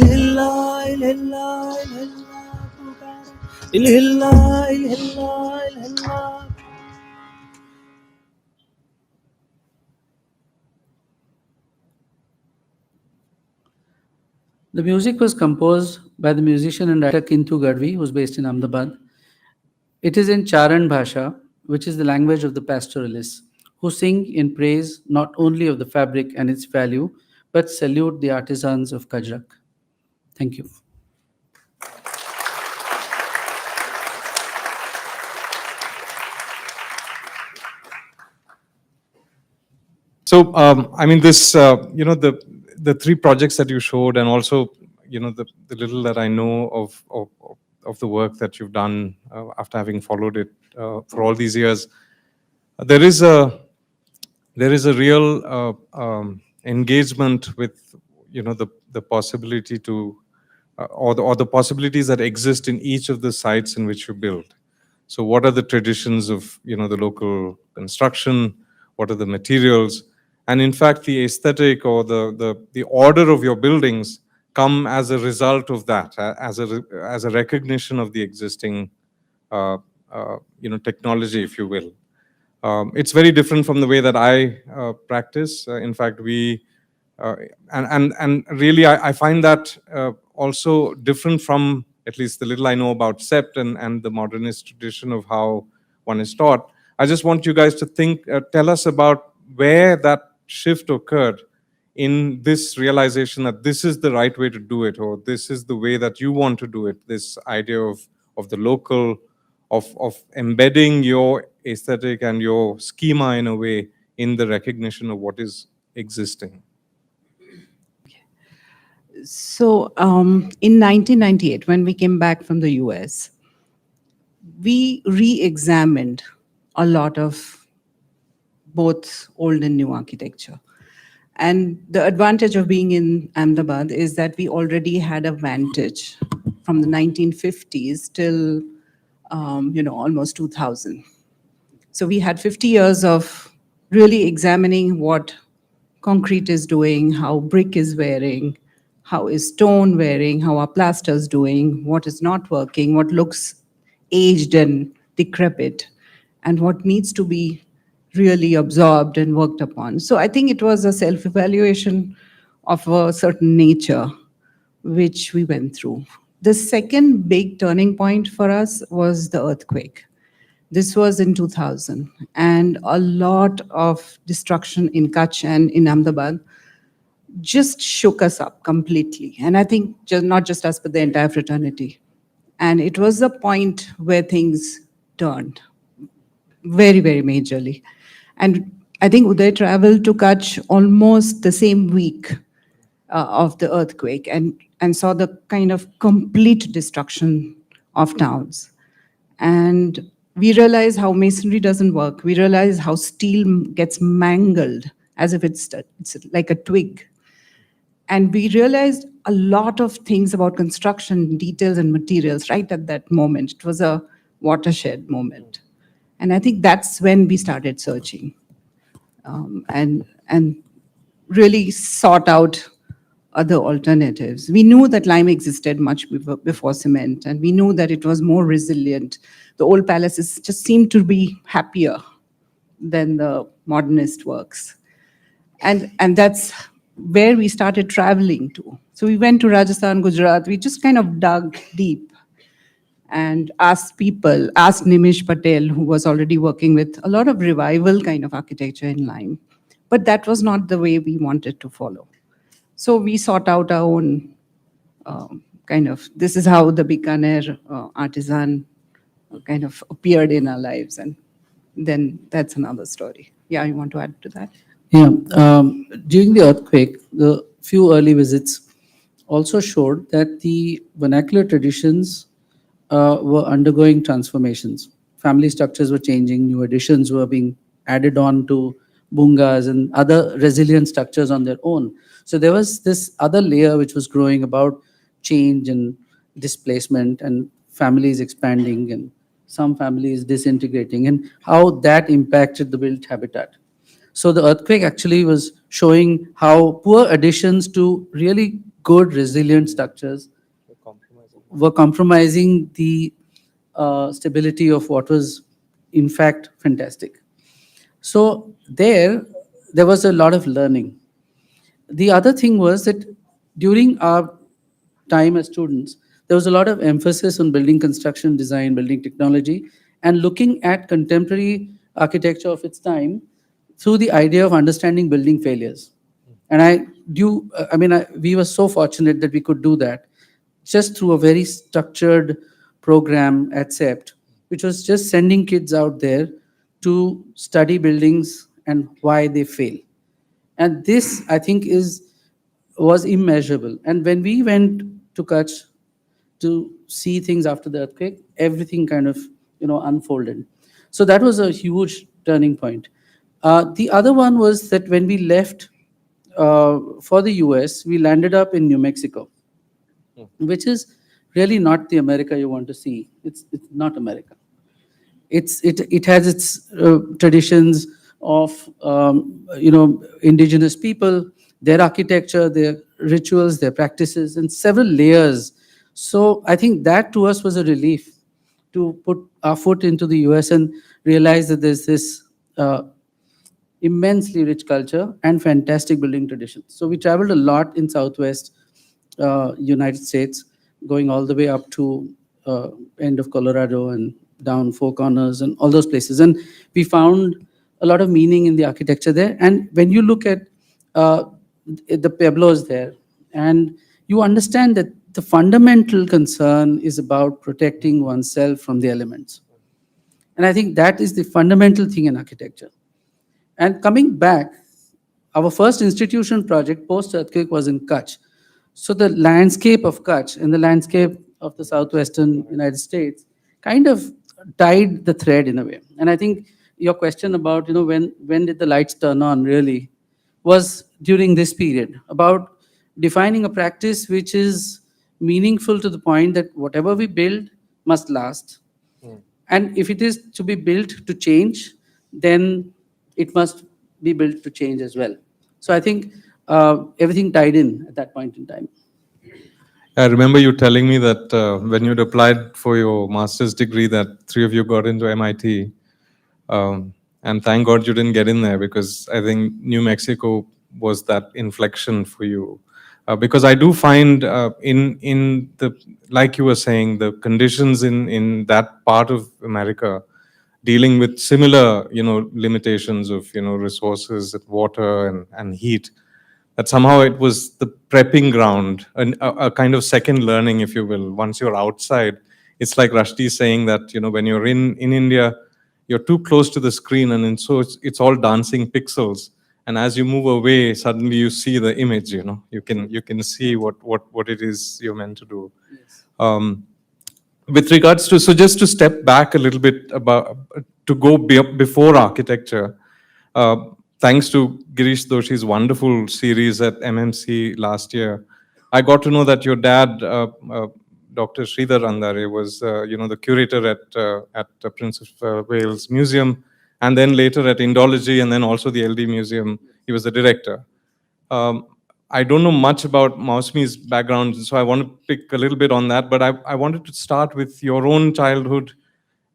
इल्हिल्ला इल्हिल्ला इल्हिल्ला पुकारे इल्हिल्ला इल्हिल्ला इल्हिल्ला The music was composed by the musician and writer Kintu Gadvi, who is based in Ahmedabad. It is in Charan Bhasha, which is the language of the pastoralists, who sing in praise not only of the fabric and its value, but salute the artisans of Kajrak. Thank you. So, I mean, this, the three projects that you showed, and also, the little that I know of the work that you've done after having followed it for all these years, there is a real engagement with, the possibility to, or the possibilities that exist in each of the sites in which you build. So what are the traditions of, the local construction? What are the materials? And in fact, the aesthetic or the order of your buildings come as a result of that, as a recognition of the existing, uh, technology, if you will. It's very different from the way that I practice. In fact, uh, and really, I find that also different from at least the little I know about Sept and the modernist tradition of how one is taught. I just want you guys to tell us about where that shift occurred in this realization that this is the right way to do it, or this is the way that you want to do it. This idea of the local, of embedding your aesthetic and your schema in a way in the recognition of what is existing. So in 1998, when we came back from the US, we re-examined a lot of both old and new architecture. And the advantage of being in Ahmedabad is that we already had a vantage from the 1950s till, almost 2000. So we had 50 years of really examining what concrete is doing, how brick is wearing, how is stone wearing, how are plasters doing, what is not working, what looks aged and decrepit, and what needs to be really absorbed and worked upon. So I think it was a self-evaluation of a certain nature which we went through. The second big turning point for us was the earthquake. This was in 2000, and a lot of destruction in Kutch and in Ahmedabad just shook us up completely. And I think not just us, but the entire fraternity. And it was a point where things turned very, very majorly. And I think Uday traveled to Kutch almost the same week of the earthquake and saw the kind of complete destruction of towns. And we realize how masonry doesn't work. We realize how steel gets mangled as if it's like a twig. And we realized a lot of things about construction, details and materials right at that moment. It was a watershed moment. And I think that's when we started searching and really sought out other alternatives. We knew that lime existed much before cement, and we knew that it was more resilient. The old palaces just seemed to be happier than the modernist works. And that's where we started traveling to. So we went to Rajasthan, Gujarat. We just kind of dug deep and asked Nimish Patel, who was already working with a lot of revival kind of architecture in lime. But that was not the way we wanted to follow. So we sought out our own this is how the Bikaner artisan kind of appeared in our lives. And then that's another story. Yeah, you want to add to that? Yeah. During the earthquake, the few early visits also showed that the vernacular traditions were undergoing transformations. Family structures were changing, new additions were being added on to bungas and other resilient structures on their own. So there was this other layer which was growing about change and displacement and families expanding and some families disintegrating and how that impacted the built habitat. So the earthquake actually was showing how poor additions to really good resilient structures were compromising the stability of what was in fact fantastic. So there was a lot of learning. The other thing was that during our time as students, there was a lot of emphasis on building construction design, building technology, and looking at contemporary architecture of its time through the idea of understanding building failures. And we were so fortunate that we could do that just through a very structured program at CEPT, which was just sending kids out there to study buildings and why they fail. And this, I think, was immeasurable. And when we went to Kutch to see things after the earthquake, everything kind of unfolded. So that was a huge turning point. The other one was that when we left for the US, we landed up in New Mexico, which is really not the America you want to see. It's not America. It has its traditions of indigenous people, their architecture, their rituals, their practices, and several layers. So I think that to us was a relief to put our foot into the US and realize that there's this immensely rich culture and fantastic building traditions. So we traveled a lot in Southwest United States, going all the way up to end of Colorado and down Four Corners and all those places. And we found a lot of meaning in the architecture there. And when you look at the Pueblos there, and you understand that the fundamental concern is about protecting oneself from the elements. And I think that is the fundamental thing in architecture. And coming back, our first institutional project post-earthquake was in Kutch. So the landscape of Kutch and the landscape of the southwestern United States kind of tied the thread in a way. And I think your question about, when did the lights turn on really was during this period, about defining a practice which is meaningful to the point that whatever we build must last. And if it is to be built to change, then it must be built to change as well. So I think everything tied in at that point in time. I remember you telling me that when you'd applied for your master's degree, that three of you got into MIT. And thank God you didn't get in there, because I think New Mexico was that inflection for you. Because I do find in the, like you were saying, the conditions in that part of America dealing with similar, limitations of, resources, water and heat, that somehow it was the prepping ground, a kind of second learning, if you will. Once you're outside, it's like Rushdie saying that, when you're in India, you're too close to the screen, and so it's all dancing pixels. And as you move away, suddenly you see the image. You can see what it is you're meant to do. Yes. With regards to, so just to step back a little bit to go before architecture. Thanks to Girish Doshi's wonderful series at MMC last year, I got to know that your dad, Dr. Sridhar Andhare, was the curator at the Prince of Wales Museum, and then later at Indology, and then also the LD Museum. He was the director. I don't know much about Mausami's background, so I want to pick a little bit on that. But I wanted to start with your own childhood.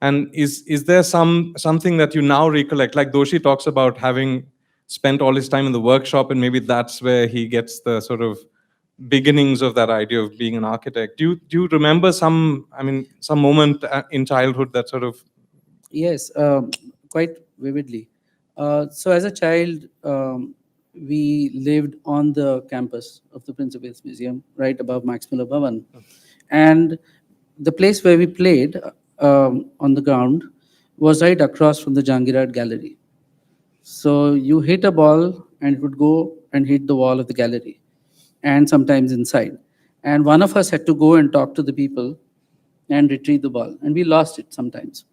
And is there something that you now recollect? Like Doshi talks about having spent all his time in the workshop, and maybe that's where he gets the sort of beginnings of that idea of being an architect. Do you remember some moment in childhood that sort of... Yes, quite vividly. So as a child, we lived on the campus of the Prince of Wales Museum, right above Max Muller Bhavan. And the place where we played on the ground was right across from the Jangirad Gallery. So you hit a ball and it would go and hit the wall of the gallery, and sometimes inside. And one of us had to go and talk to the people and retrieve the ball. And we lost it sometimes.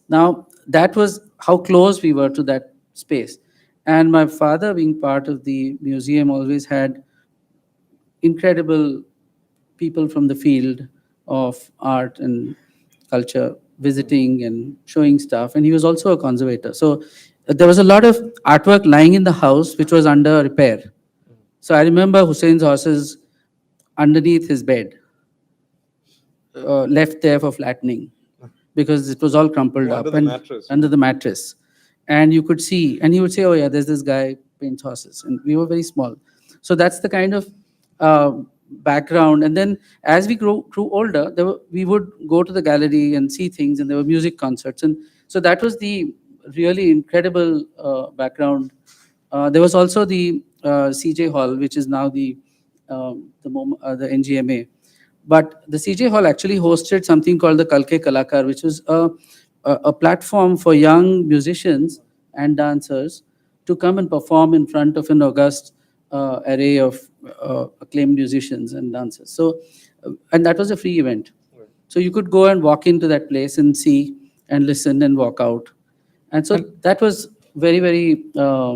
Now, that was how close we were to that space. And my father, being part of the museum, always had incredible people from the field of art and culture visiting and showing stuff. And he was also a conservator. So there was a lot of artwork lying in the house which was under repair. So I remember Hussein's horses underneath his bed, left there for flattening, because it was all crumpled up under the mattress. And you could see, and he would say, oh yeah, there's this guy paints horses. And we were very small. So that's the kind of background. And then as we grew older, we would go to the gallery and see things, and there were music concerts. And so that was the really incredible background. There was also the CJ Hall, which is now the NGMA. But the CJ Hall actually hosted something called the Kalke Kalakar, which was a platform for young musicians and dancers to come and perform in front of an august array of acclaimed musicians and dancers. So, and that was a free event. Right. So you could go and walk into that place and see and listen and walk out. And so that was very, very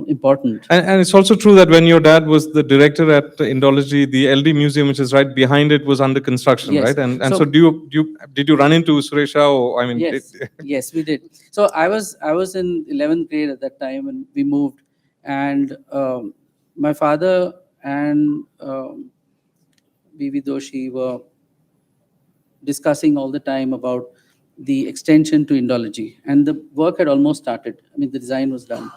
important. And it's also true that when your dad was the director at Indology, the LD Museum, which is right behind it, was under construction, Yes. right? And So- so did you run into Suresha? Or I mean, Yes, yes, we did. So I was in 11th grade at that time, and we moved, and my father and Bibi Doshi were discussing all the time about the extension to Indology, and the work had almost started. I mean, the design was done,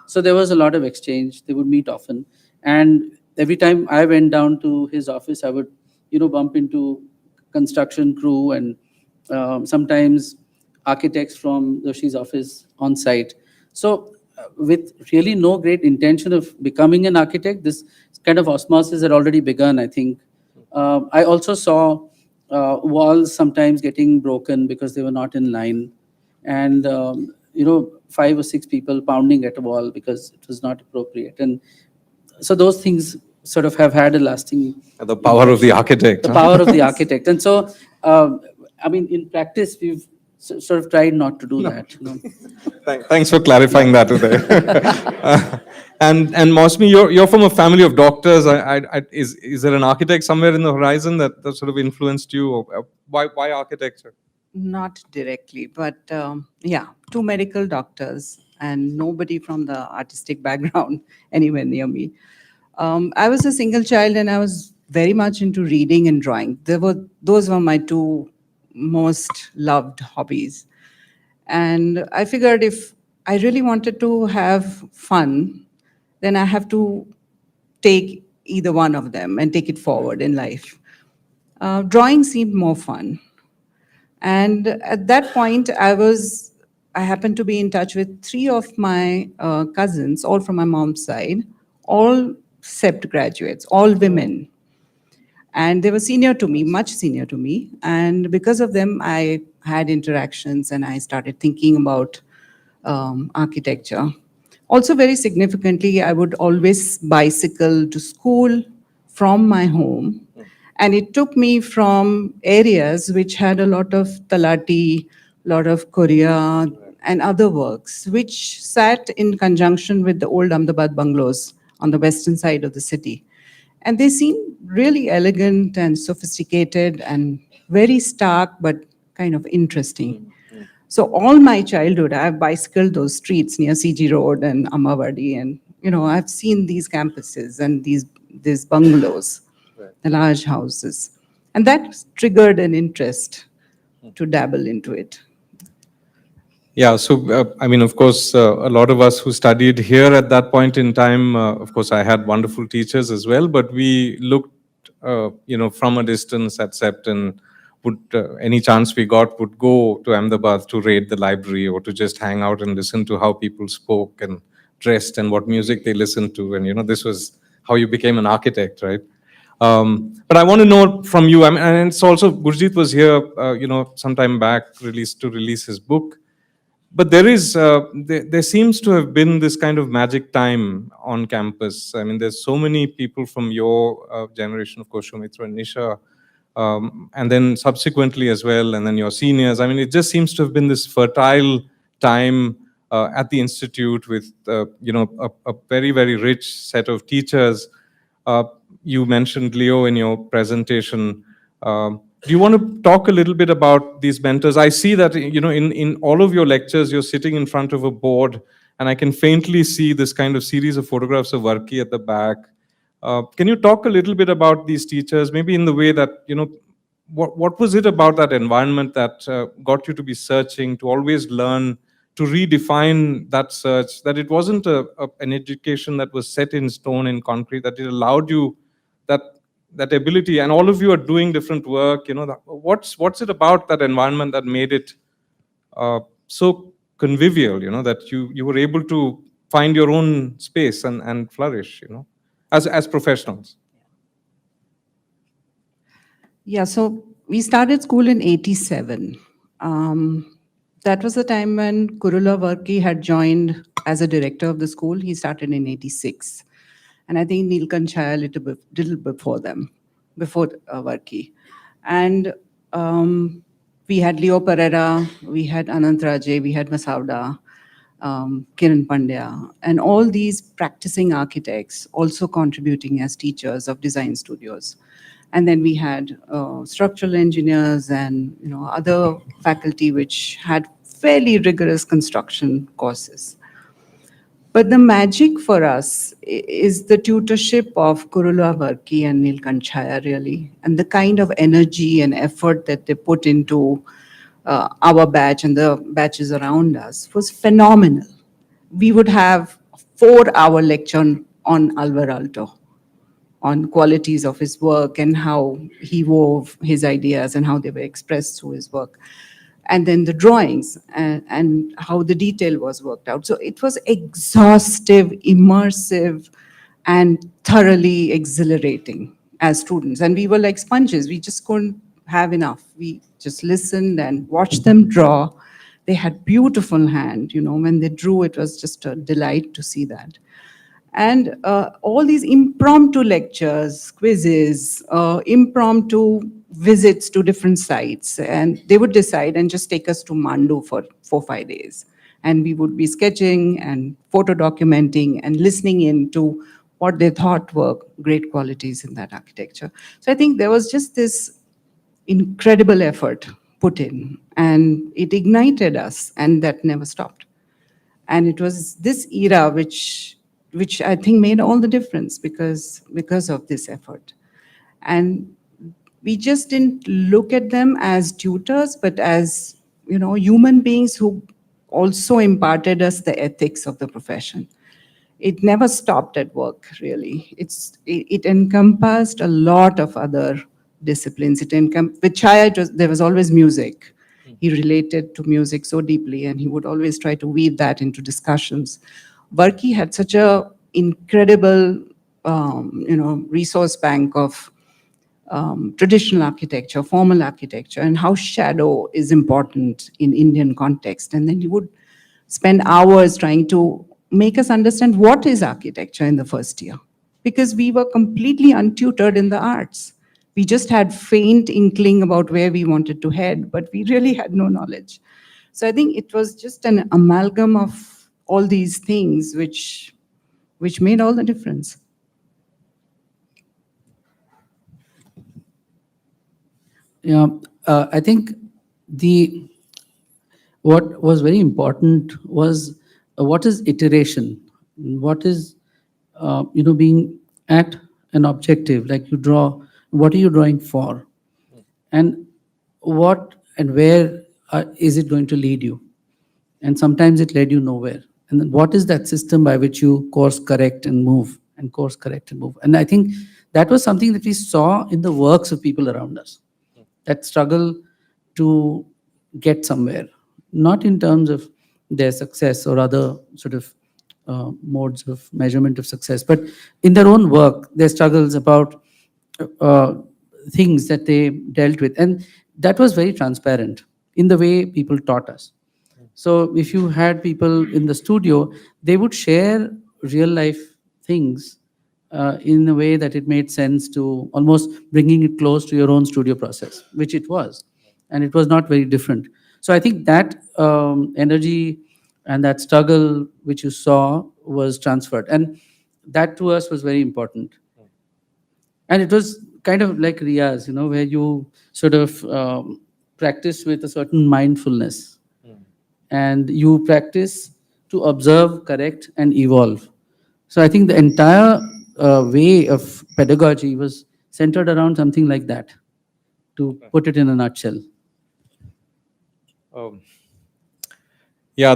so there was a lot of exchange. They would meet often, and every time I went down to his office, I would, bump into construction crew and sometimes architects from Doshi's office on site. So, with really no great intention of becoming an architect, this kind of osmosis had already begun, I think. I also saw walls sometimes getting broken because they were not in line, and 5 or 6 people pounding at a wall because it was not appropriate. And so those things sort of have had a lasting the power of the architect. the huh? power of the architect. And so, I mean, in practice, we've sort of tried not to do that. Thanks for clarifying that, Uday. And Mausami, you're from a family of doctors. Is there an architect somewhere in the horizon that sort of influenced you? Or, why architecture? Not directly, but yeah, 2 medical doctors and nobody from the artistic background anywhere near me. I was a single child and I was very much into reading and drawing. Those were my 2 most loved hobbies. And I figured if I really wanted to have fun, then I have to take either one of them and take it forward in life. Drawing seemed more fun. And at that point, I happened to be in touch with 3 of my cousins, all from my mom's side, all CEPT graduates, all women. And they were senior to me, much senior to me. And because of them, I had interactions and I started thinking about architecture. Also, very significantly, I would always bicycle to school from my home. And it took me from areas which had a lot of Talati, lot of Korea, and other works, which sat in conjunction with the old Ahmedabad bungalows on the western side of the city. And they seemed really elegant and sophisticated and very stark, but kind of interesting. So all my childhood, I've bicycled those streets near CG Road and Amavadi, and I've seen these campuses and these bungalows, the large houses, and that triggered an interest to dabble into it. Yeah, so I mean, of course, a lot of us who studied here at that point in time, of course, I had wonderful teachers as well, but we looked, from a distance at CEPT, and would any chance we got would go to Ahmedabad to raid the library or to just hang out and listen to how people spoke and dressed and what music they listened to, and this was how you became an architect, right? But I want to know from you. I mean, and it's also Gurjeet was here, sometime back, to release his book. But there seems to have been this kind of magic time on campus. I mean, there's so many people from your generation, of course, Shumitra and Nisha, and then subsequently as well, and then your seniors. I mean, it just seems to have been this fertile time at the institute with, a very, very rich set of teachers. You mentioned Leo in your presentation. Do you want to talk a little bit about these mentors? I see that, in all of your lectures, you're sitting in front of a board, and I can faintly see this kind of series of photographs of Varki at the back. Can you talk a little bit about these teachers, maybe in the way that, what was it about that environment that got you to be searching, to always learn, to redefine that search, that it wasn't an education that was set in stone, in concrete, that it allowed you that ability, and all of you are doing different work, what's it about that environment that made it so convivial, that you were able to find your own space and flourish, as professionals? Yeah, so we started school in 87. That was the time when Kurula Varki had joined as a director of the school. He started in 86. And I think Neelkanth a little before them, before Varki. And we had Leo Pereira, we had Anant Raje, we had Masauda. Kiran Pandya, and all these practicing architects also contributing as teachers of design studios. And then we had structural engineers and other faculty which had fairly rigorous construction courses. But the magic for us is the tutorship of Kurula Varki and Nilkanchaya, really, and the kind of energy and effort that they put into our batch and the batches around us was phenomenal. We would have a 4-hour lecture on Alvar Aalto, on qualities of his work and how he wove his ideas and how they were expressed through his work. And then the drawings and how the detail was worked out. So it was exhaustive, immersive, and thoroughly exhilarating as students. And we were like sponges. We just couldn't have enough. We just listened and watched them draw. They had beautiful hand. When they drew, it was just a delight to see that. And all these impromptu lectures, quizzes, impromptu visits to different sites. And they would decide and just take us to Mandu for 4-5 days. And we would be sketching and photo documenting and listening in to what they thought were great qualities in that architecture. So I think there was just this incredible effort put in, and it ignited us, and that never stopped. And it was this era which I think made all the difference because of this effort. And we just didn't look at them as tutors, but as human beings who also imparted us the ethics of the profession. It never stopped at work, really. It encompassed a lot of other disciplines. With Chaya, there was always music. He related to music so deeply, and he would always try to weave that into discussions. Varki had such a incredible, resource bank of traditional architecture, formal architecture, and how shadow is important in Indian context. And then he would spend hours trying to make us understand what is architecture in the first year, because we were completely untutored in the arts. We just had faint inkling about where we wanted to head, but we really had no knowledge. So I think it was just an amalgam of all these things which made all the difference. Yeah, I think what was very important was what is iteration, what is being at an objective, like you draw, what are you drawing for, and what and where is it going to lead you, and sometimes it led you nowhere. And then what is that system by which you course correct and move, and course correct and move. And I think that was something that we saw in the works of people around us, that struggle to get somewhere, not in terms of their success or other sort of modes of measurement of success, but in their own work, their struggles about things that they dealt with. And that was very transparent in the way people taught us. So if you had people in the studio, they would share real life things in a way that it made sense, to almost bringing it close to your own studio process, which it was. And it was not very different. So I think that energy and that struggle which you saw was transferred. And that to us was very important. And it was kind of like Riyaz, where you sort of practice with a certain mindfulness. And you practice to observe, correct, and evolve. So I think the entire way of pedagogy was centered around something like that, to put it in a nutshell. Yeah,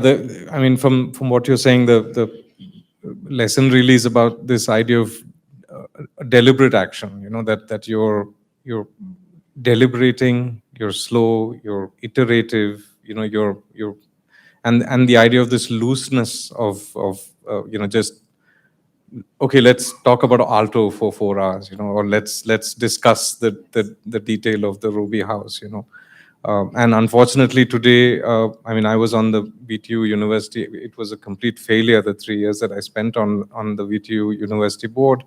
I mean, from what you're saying, the lesson really is about this idea of deliberate action. That you're deliberating, you're slow, you're iterative. You're and the idea of this looseness of just, okay, let's talk about alto for 4 hours, or let's discuss the detail of the Ruby house, and unfortunately today, I mean, I was on the VTU University. It was a complete failure, the 3 years that I spent on the VTU University board,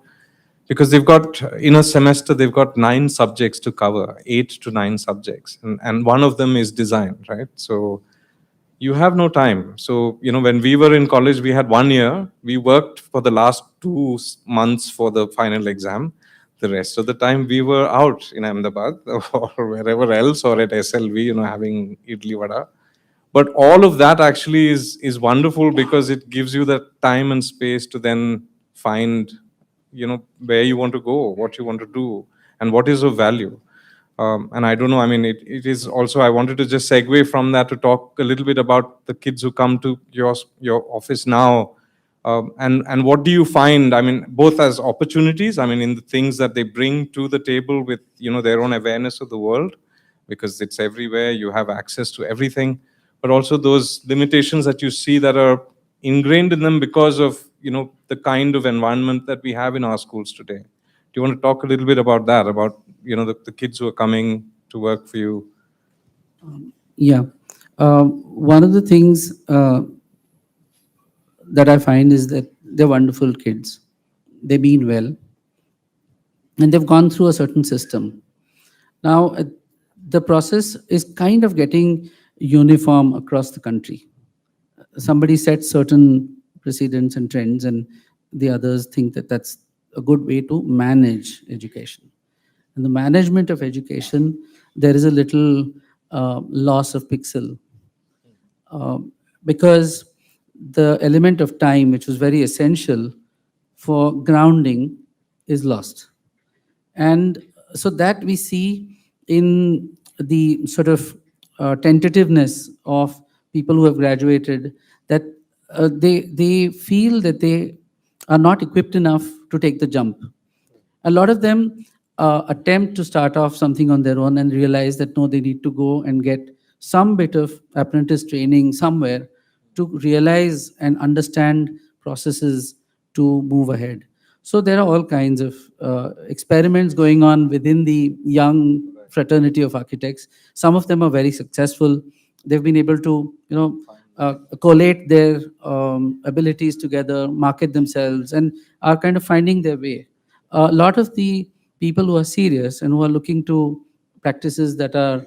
because they've got, in a semester, they've got 9 subjects to cover, 8 to 9 subjects, and one of them is design, right? So you have no time. So, when we were in college, we had 1 year. We worked for the last 2 months for the final exam. The rest of the time, we were out in Ahmedabad or wherever else, or at SLV, having idli vada. But all of that actually is wonderful because it gives you the time and space to then find, where you want to go, what you want to do, and what is of value. And I don't know, I mean, it is also, I wanted to just segue from that to talk a little bit about the kids who come to your office now. And what do you find, I mean, both as opportunities, I mean, in the things that they bring to the table with, their own awareness of the world, because it's everywhere, you have access to everything, but also those limitations that you see that are ingrained in them because of, the kind of environment that we have in our schools today. Do you want to talk a little bit about that, about, the kids who are coming to work for you? Yeah. One of the things that I find is that they're wonderful kids. They mean well, and they've gone through a certain system. Now, the process is kind of getting uniform across the country. Somebody sets certain precedents and trends, and the others think that that's a good way to manage education. In the management of education, there is a little loss of pixel, because the element of time, which was very essential for grounding, is lost. And so that we see in the sort of tentativeness of people who have graduated, that they feel that they are not equipped enough to take the jump. A lot of them attempt to start off something on their own and realize that no, they need to go and get some bit of apprentice training somewhere to realize and understand processes to move ahead. So there are all kinds of experiments going on within the young fraternity of architects. Some of them are very successful. They've been able to, collate their abilities together, market themselves, and are kind of finding their way. A lot of the people who are serious and who are looking to practices that are,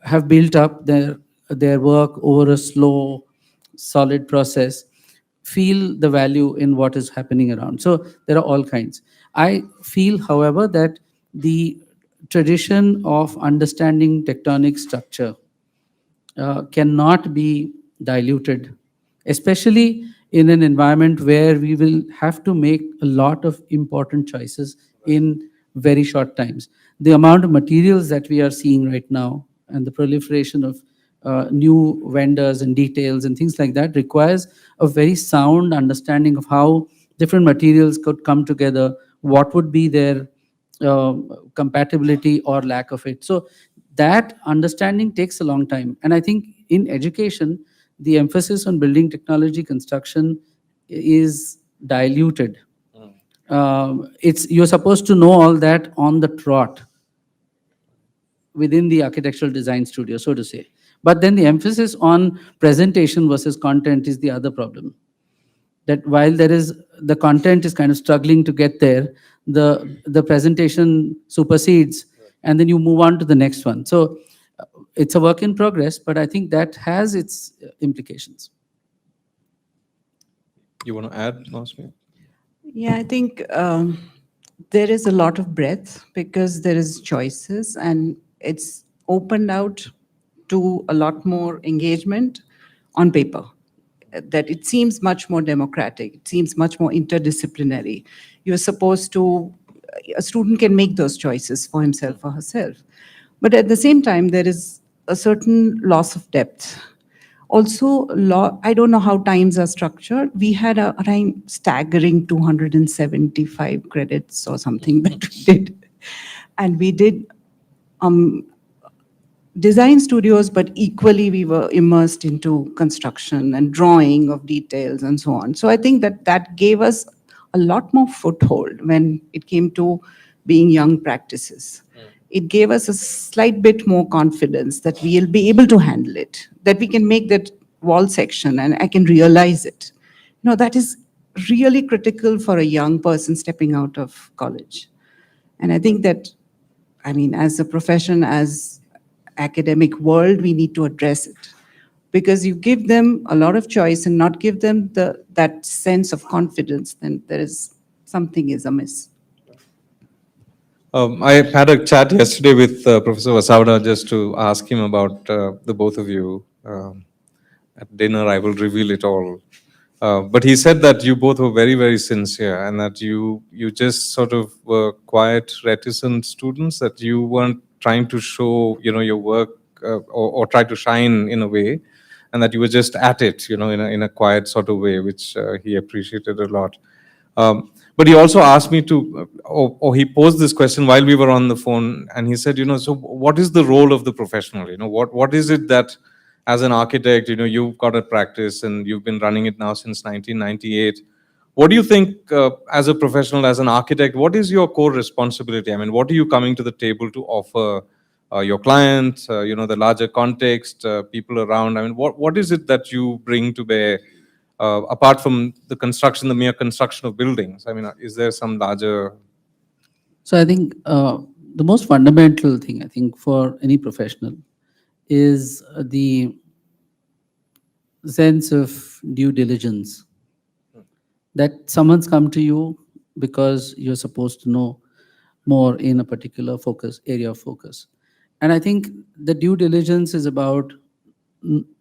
have built up their work over a slow, solid process, feel the value in what is happening around. So there are all kinds. I feel, however, that the tradition of understanding tectonic structure cannot be diluted, especially in an environment where we will have to make a lot of important choices in very short times. The amount of materials that we are seeing right now and the proliferation of new vendors and details and things like that requires a very sound understanding of how different materials could come together, what would be their compatibility or lack of it. So that understanding takes a long time. And I think in education, the emphasis on building technology construction is diluted. It's you're supposed to know all that on the trot within the architectural design studio, so to say. But then the emphasis on presentation versus content is the other problem. That while there is the content is kind of struggling to get there, the presentation supersedes, and then you move on to the next one. So it's a work in progress, but I think that has its implications. You want to add, Mausami? Yeah, I think there is a lot of breadth because there is choices and it's opened out to a lot more engagement on paper. That it seems much more democratic, it seems much more interdisciplinary. You're supposed to, a student can make those choices for himself or herself. But at the same time, there is a certain loss of depth. Also, I don't know how times are structured. We had a staggering 275 credits or something that we did. And we did design studios, but equally we were immersed into construction and drawing of details and so on. So I think that gave us a lot more foothold when it came to being young practices. It gave us a slight bit more confidence that we'll be able to handle it, that we can make that wall section and I can realize it. That is really critical for a young person stepping out of college. And I think that, as a profession, as academic world, we need to address it because you give them a lot of choice and not give them that sense of confidence, then there is something is amiss. I had a chat yesterday with Professor Vasavada just to ask him about the both of you. At dinner, I will reveal it all. But he said that you both were very, very sincere, and that you just sort of were quiet, reticent students. That you weren't trying to show, your work or try to shine in a way, and that you were just at it, in a quiet sort of way, which he appreciated a lot. But he also asked me to, or he posed this question while we were on the phone, and he said, so what is the role of the professional? What is it that, as an architect, you've got a practice and you've been running it now since 1998. What do you think, as a professional, as an architect, what is your core responsibility? I mean, what are you coming to the table to offer your clients, the larger context, people around? I mean, what is it that you bring to bear? Apart from the mere construction of buildings, I mean, is there some larger? So I think the most fundamental thing, I think, for any professional is the sense of due diligence, that someone's come to you because you're supposed to know more in a particular area of focus. And I think the due diligence is about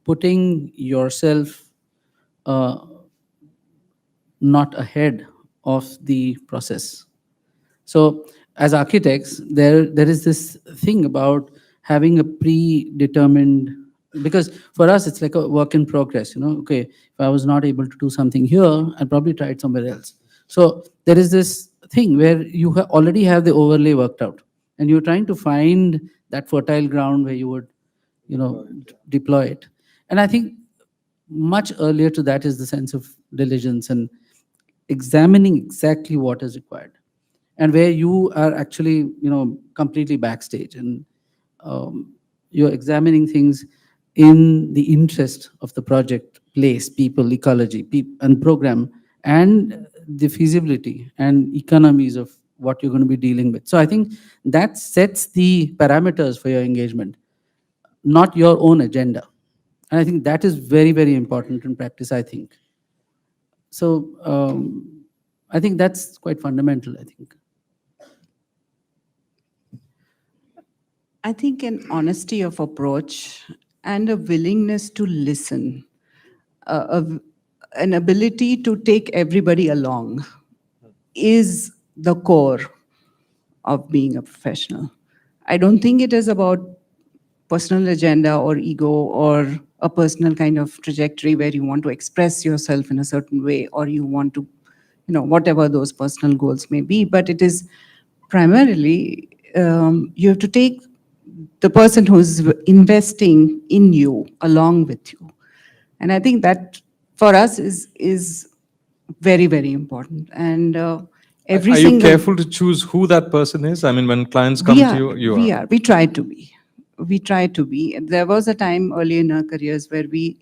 putting yourself not ahead of the process. So as architects, there is this thing about having a predetermined, because for us it's like a work in progress. Okay, if I was not able to do something here, I'll probably try it somewhere else. So there is this thing where you already have the overlay worked out, and you're trying to find that fertile ground where you would deploy it. And I think much earlier to that is the sense of diligence and examining exactly what is required, and where you are actually completely backstage, and you're examining things in the interest of the project, place, people, ecology, and program, and the feasibility and economies of what you're going to be dealing with. So I think that sets the parameters for your engagement, not your own agenda. And I think that is very, very important in practice, I think. So I think that's quite fundamental, I think. I think an honesty of approach and a willingness to listen, an ability to take everybody along is the core of being a professional. I don't think it is about personal agenda or ego or a personal kind of trajectory where you want to express yourself in a certain way, or you want to, whatever those personal goals may be. But it is primarily, you have to take the person who's investing in you along with you. And I think that for us is very, very important. And every Are single... you careful to choose who that person is? I mean, when clients come to you, we are. We try to be. We try to be. There was a time early in our careers where we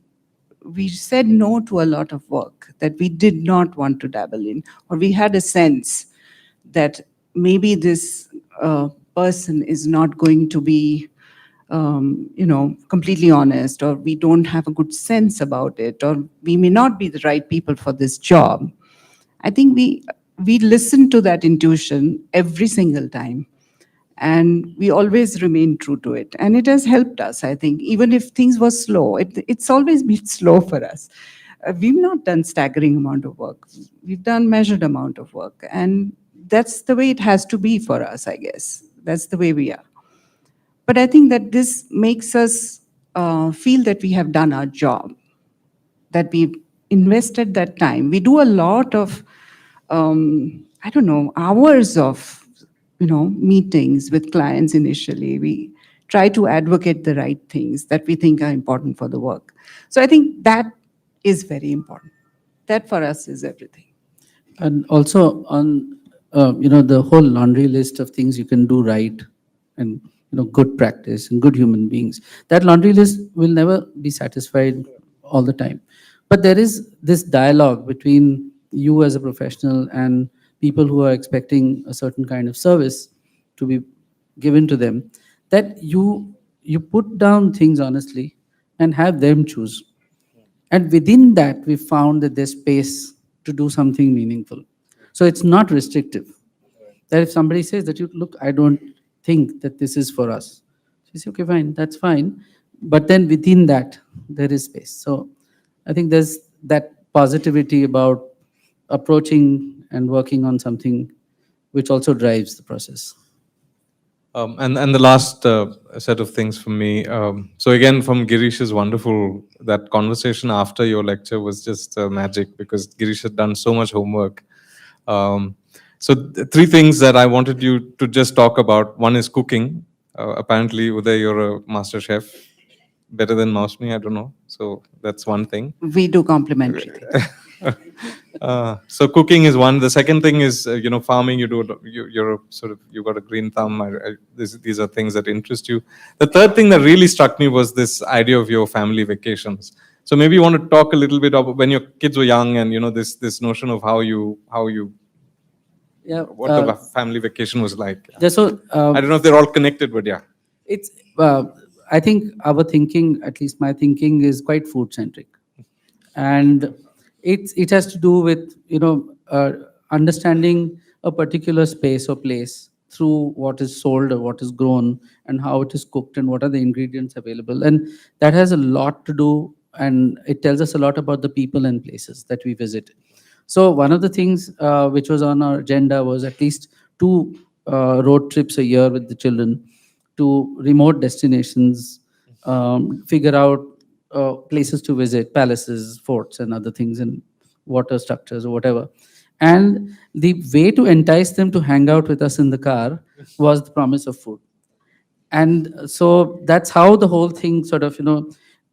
said no to a lot of work that we did not want to dabble in, or we had a sense that maybe this person is not going to be, completely honest, or we don't have a good sense about it, or we may not be the right people for this job. I think we listen to that intuition every single time, and we always remain true to it. And it has helped us, I think. Even if things were slow, it's always been slow for us. We've not done staggering amount of work. We've done measured amount of work. And that's the way it has to be for us, I guess. That's the way we are. But I think that this makes us feel that we have done our job, that we've invested that time. We do a lot of, hours of, meetings with clients initially. We try to advocate the right things that we think are important for the work. So I think that is very important. That for us is everything. And also on, the whole laundry list of things you can do right, and, good practice and good human beings. That laundry list will never be satisfied all the time. But there is this dialogue between you as a professional and people who are expecting a certain kind of service to be given to them, that you put down things honestly, and have them choose. And within that, we found that there's space to do something meaningful. So it's not restrictive. That if somebody says that, you look, I don't think that this is for us. So you say, okay, fine, that's fine. But then within that, there is space. So I think there's that positivity about approaching and working on something which also drives the process. And the last set of things for me. So again, from Girish is wonderful. That conversation after your lecture was just magic because Girish had done so much homework. So three things that I wanted you to just talk about. One is cooking. Apparently, Uday, you're a master chef, better than Mausami. I don't know. So that's one thing. We do complementary things. So cooking is one. The second thing is farming. You're a sort of, you got a green thumb. These are things that interest you. The third thing that really struck me was this idea of your family vacations. So maybe you want to talk a little bit about when your kids were young, and this notion of how you Yeah. what the family vacation was like. So I don't know if they're all connected, but yeah. it's. I think our thinking, at least my thinking, is quite food centric, and it has to do with understanding a particular space or place through what is sold or what is grown and how it is cooked and what are the ingredients available, and that has a lot to do, and it tells us a lot about the people and places that we visit. So one of the things which was on our agenda was at least two road trips a year with the children to remote destinations, figure out places to visit, palaces, forts, and other things, and water structures or whatever. And the way to entice them to hang out with us in the car was the promise of food. And so that's how the whole thing sort of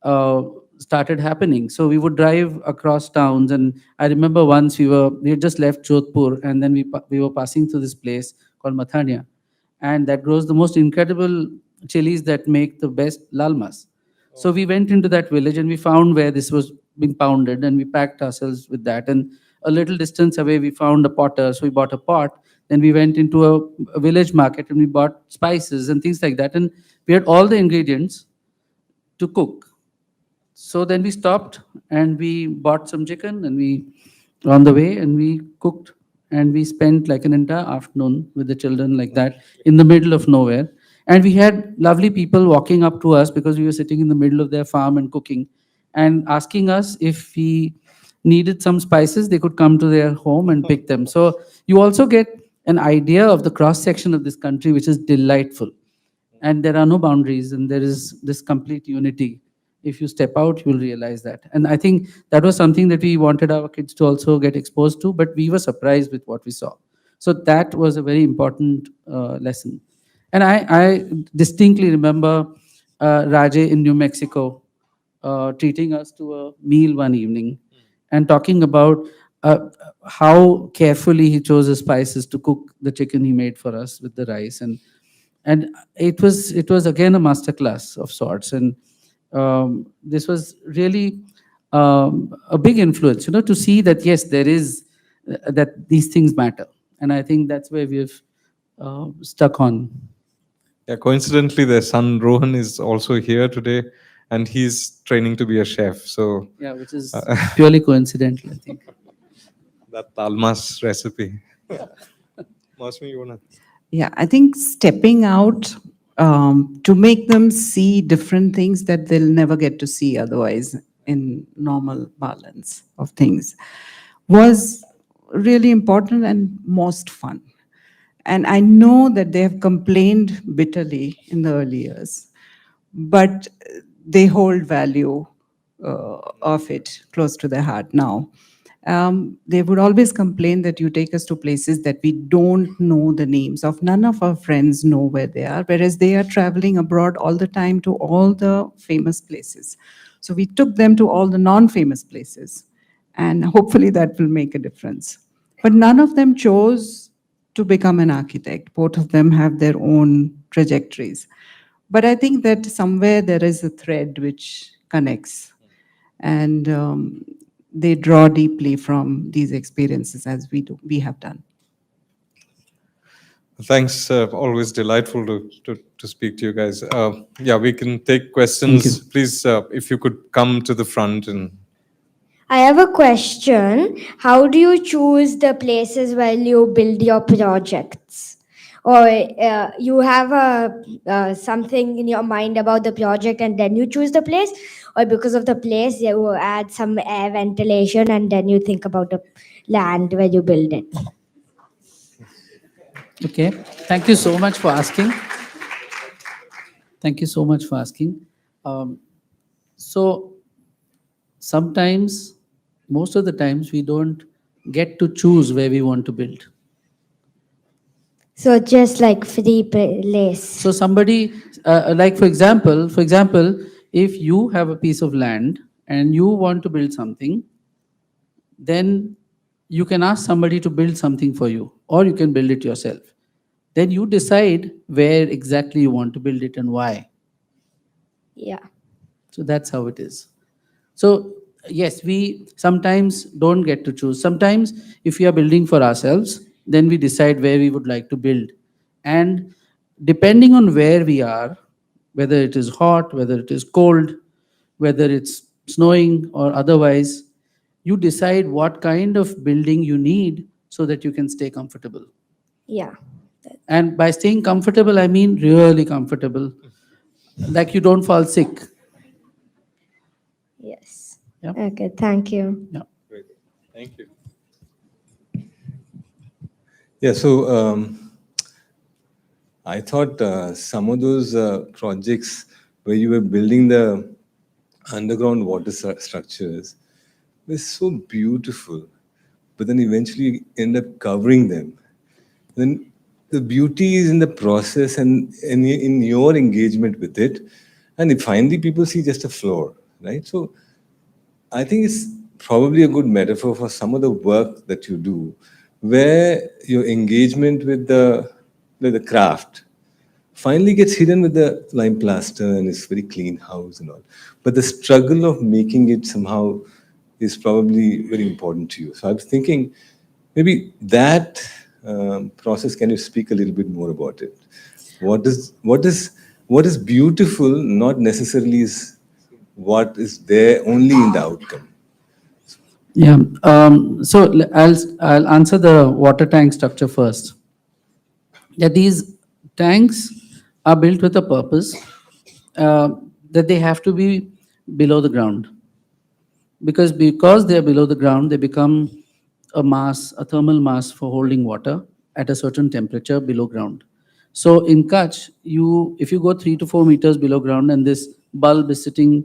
uh, started happening. So we would drive across towns, and I remember once we had just left Jodhpur, and then we were passing through this place called Mathania, and that grows the most incredible chilies that make the best lalmas. So we went into that village and we found where this was being pounded, and we packed ourselves with that. And a little distance away, we found a potter, so we bought a pot. Then we went into a village market and we bought spices and things like that. And we had all the ingredients to cook. So then we stopped and we bought some chicken, and we on the way and we cooked, and we spent like an entire afternoon with the children like that in the middle of nowhere. And we had lovely people walking up to us because we were sitting in the middle of their farm and cooking, and asking us if we needed some spices, they could come to their home and pick them. So you also get an idea of the cross section of this country, which is delightful. And there are no boundaries, and there is this complete unity. If you step out, you will realize that. And I think that was something that we wanted our kids to also get exposed to, but we were surprised with what we saw. So that was a very important lesson. And I distinctly remember Rajay in New Mexico treating us to a meal one evening and talking about how carefully he chose his spices to cook the chicken he made for us with the rice. And it was again a masterclass of sorts. And this was really a big influence, to see that yes, there is that these things matter. And I think that's where we've stuck on. Yeah, coincidentally, their son Rohan is also here today, and he's training to be a chef. So Yeah, which is purely coincidental, I think. that Talmas recipe. Mausami, you wanna? Yeah, I think stepping out to make them see different things that they'll never get to see otherwise in normal balance of things was really important and most fun. And I know that they have complained bitterly in the early years, but they hold value of it close to their heart now. They would always complain that you take us to places that we don't know the names of. None of our friends know where they are, whereas they are traveling abroad all the time to all the famous places. So we took them to all the non-famous places, and hopefully that will make a difference. But none of them chose to become an architect. Both of them have their own trajectories. But I think that somewhere there is a thread which connects, and they draw deeply from these experiences as we have done. Thanks. Always delightful to speak to you guys. Yeah, we can take Thank questions. you. Please, if you could come to the front and I have a question. How do you choose the places while you build your projects? Or you have something in your mind about the project and then you choose the place? Or because of the place, you add some air ventilation and then you think about the land where you build it? Okay. Thank you so much for asking. Thank you so much for asking. Um, so sometimes, most of the times, we don't get to choose where we want to build. So just like free place. So somebody, like for example, if you have a piece of land and you want to build something, then you can ask somebody to build something for you, or you can build it yourself. Then you decide where exactly you want to build it and why. Yeah. So that's how it is. So yes, we sometimes don't get to choose. Sometimes if we are building for ourselves, then we decide where we would like to build. And depending on where we are, whether it is hot, whether it is cold, whether it's snowing or otherwise, you decide what kind of building you need so that you can stay comfortable. Yeah. And by staying comfortable, I mean really comfortable, like you don't fall sick. Yes. Yeah. Okay. Thank you. Yeah. great. Thank you. Yeah, so I thought some of those projects where you were building the underground water structures were so beautiful, but then eventually you end up covering them. Then the beauty is in the process and in your engagement with it. And if finally people see just a floor, right? So I think it's probably a good metaphor for some of the work that you do, where your engagement with the craft finally gets hidden with the lime plaster and it's very clean house and all. But the struggle of making it somehow is probably very important to you. So I was thinking maybe that process. Can you speak a little bit more about it? What is beautiful? Not necessarily is what is there only in the outcome. Yeah. I'll answer the water tank structure first. Yeah, these tanks are built with a purpose, uh, that they have to be below the ground, because they are below the ground, they become a thermal mass for holding water at a certain temperature below ground. So in Kutch, if you go 3 to 4 meters below ground and this bulb is sitting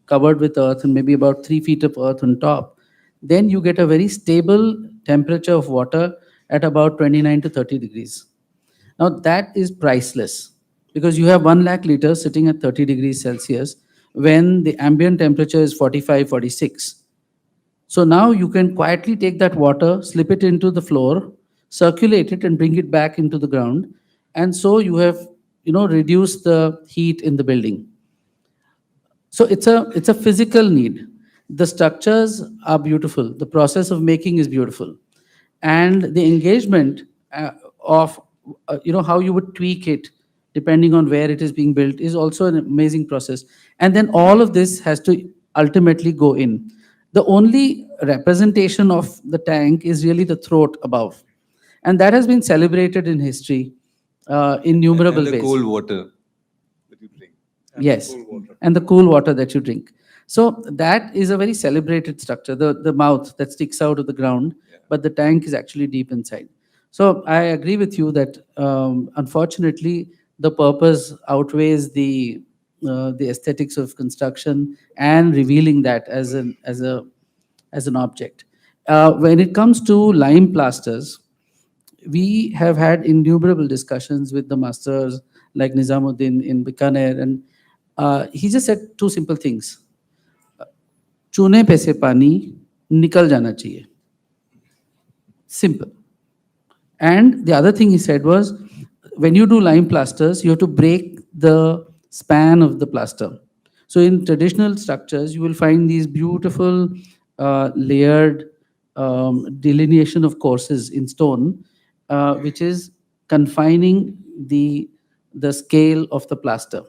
covered with earth and maybe about 3 feet of earth on top, then you get a very stable temperature of water at about 29 to 30 degrees. Now that is priceless, because you have 1 lakh liters sitting at 30 degrees Celsius when the ambient temperature is 45, 46. So now you can quietly take that water, slip it into the floor, circulate it and bring it back into the ground. And so you have, reduced the heat in the building. So it's a physical need. The structures are beautiful. The process of making is beautiful, and the engagement of how you would tweak it depending on where it is being built is also an amazing process. And then all of this has to ultimately go in. The only representation of the tank is really the throat above, and that has been celebrated in history in And innumerable the ways. cold water that you drink. Yes, and the cool water that you drink. So that is a very celebrated structure, the mouth that sticks out of the ground, but the tank is actually deep inside. So I agree with you that unfortunately the purpose outweighs the aesthetics of construction and revealing that as an object. When it comes to lime plasters, we have had innumerable discussions with the masters like Nizamuddin in Bikaner, and he just said two simple things: चूने पे से पानी निकल जाना चाहिए. Simple. And the other thing he said was, when you do lime plasters, you have to break the span of the plaster. So in traditional structures, you will find these beautiful layered delineation of courses in stone, which is confining the scale of the plaster.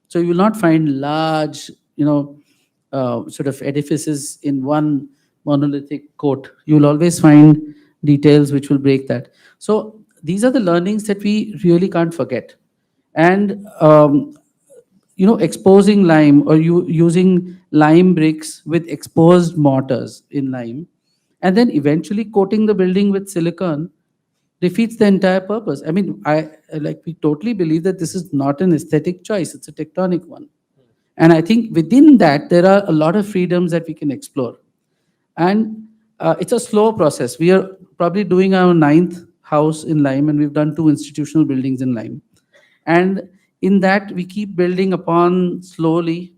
So you will not find large, sort of edifices in one monolithic coat. You will always find details which will break that. So these are the learnings that we really can't forget. And exposing lime, or using lime bricks with exposed mortars in lime, and then eventually coating the building with silicon defeats the entire purpose. I mean, we totally believe that this is not an aesthetic choice, it's a tectonic one. And I think within that, there are a lot of freedoms that we can explore. And it's a slow process. We are probably doing our ninth house in lime, and we've done 2 institutional buildings in lime. And in that, we keep building upon slowly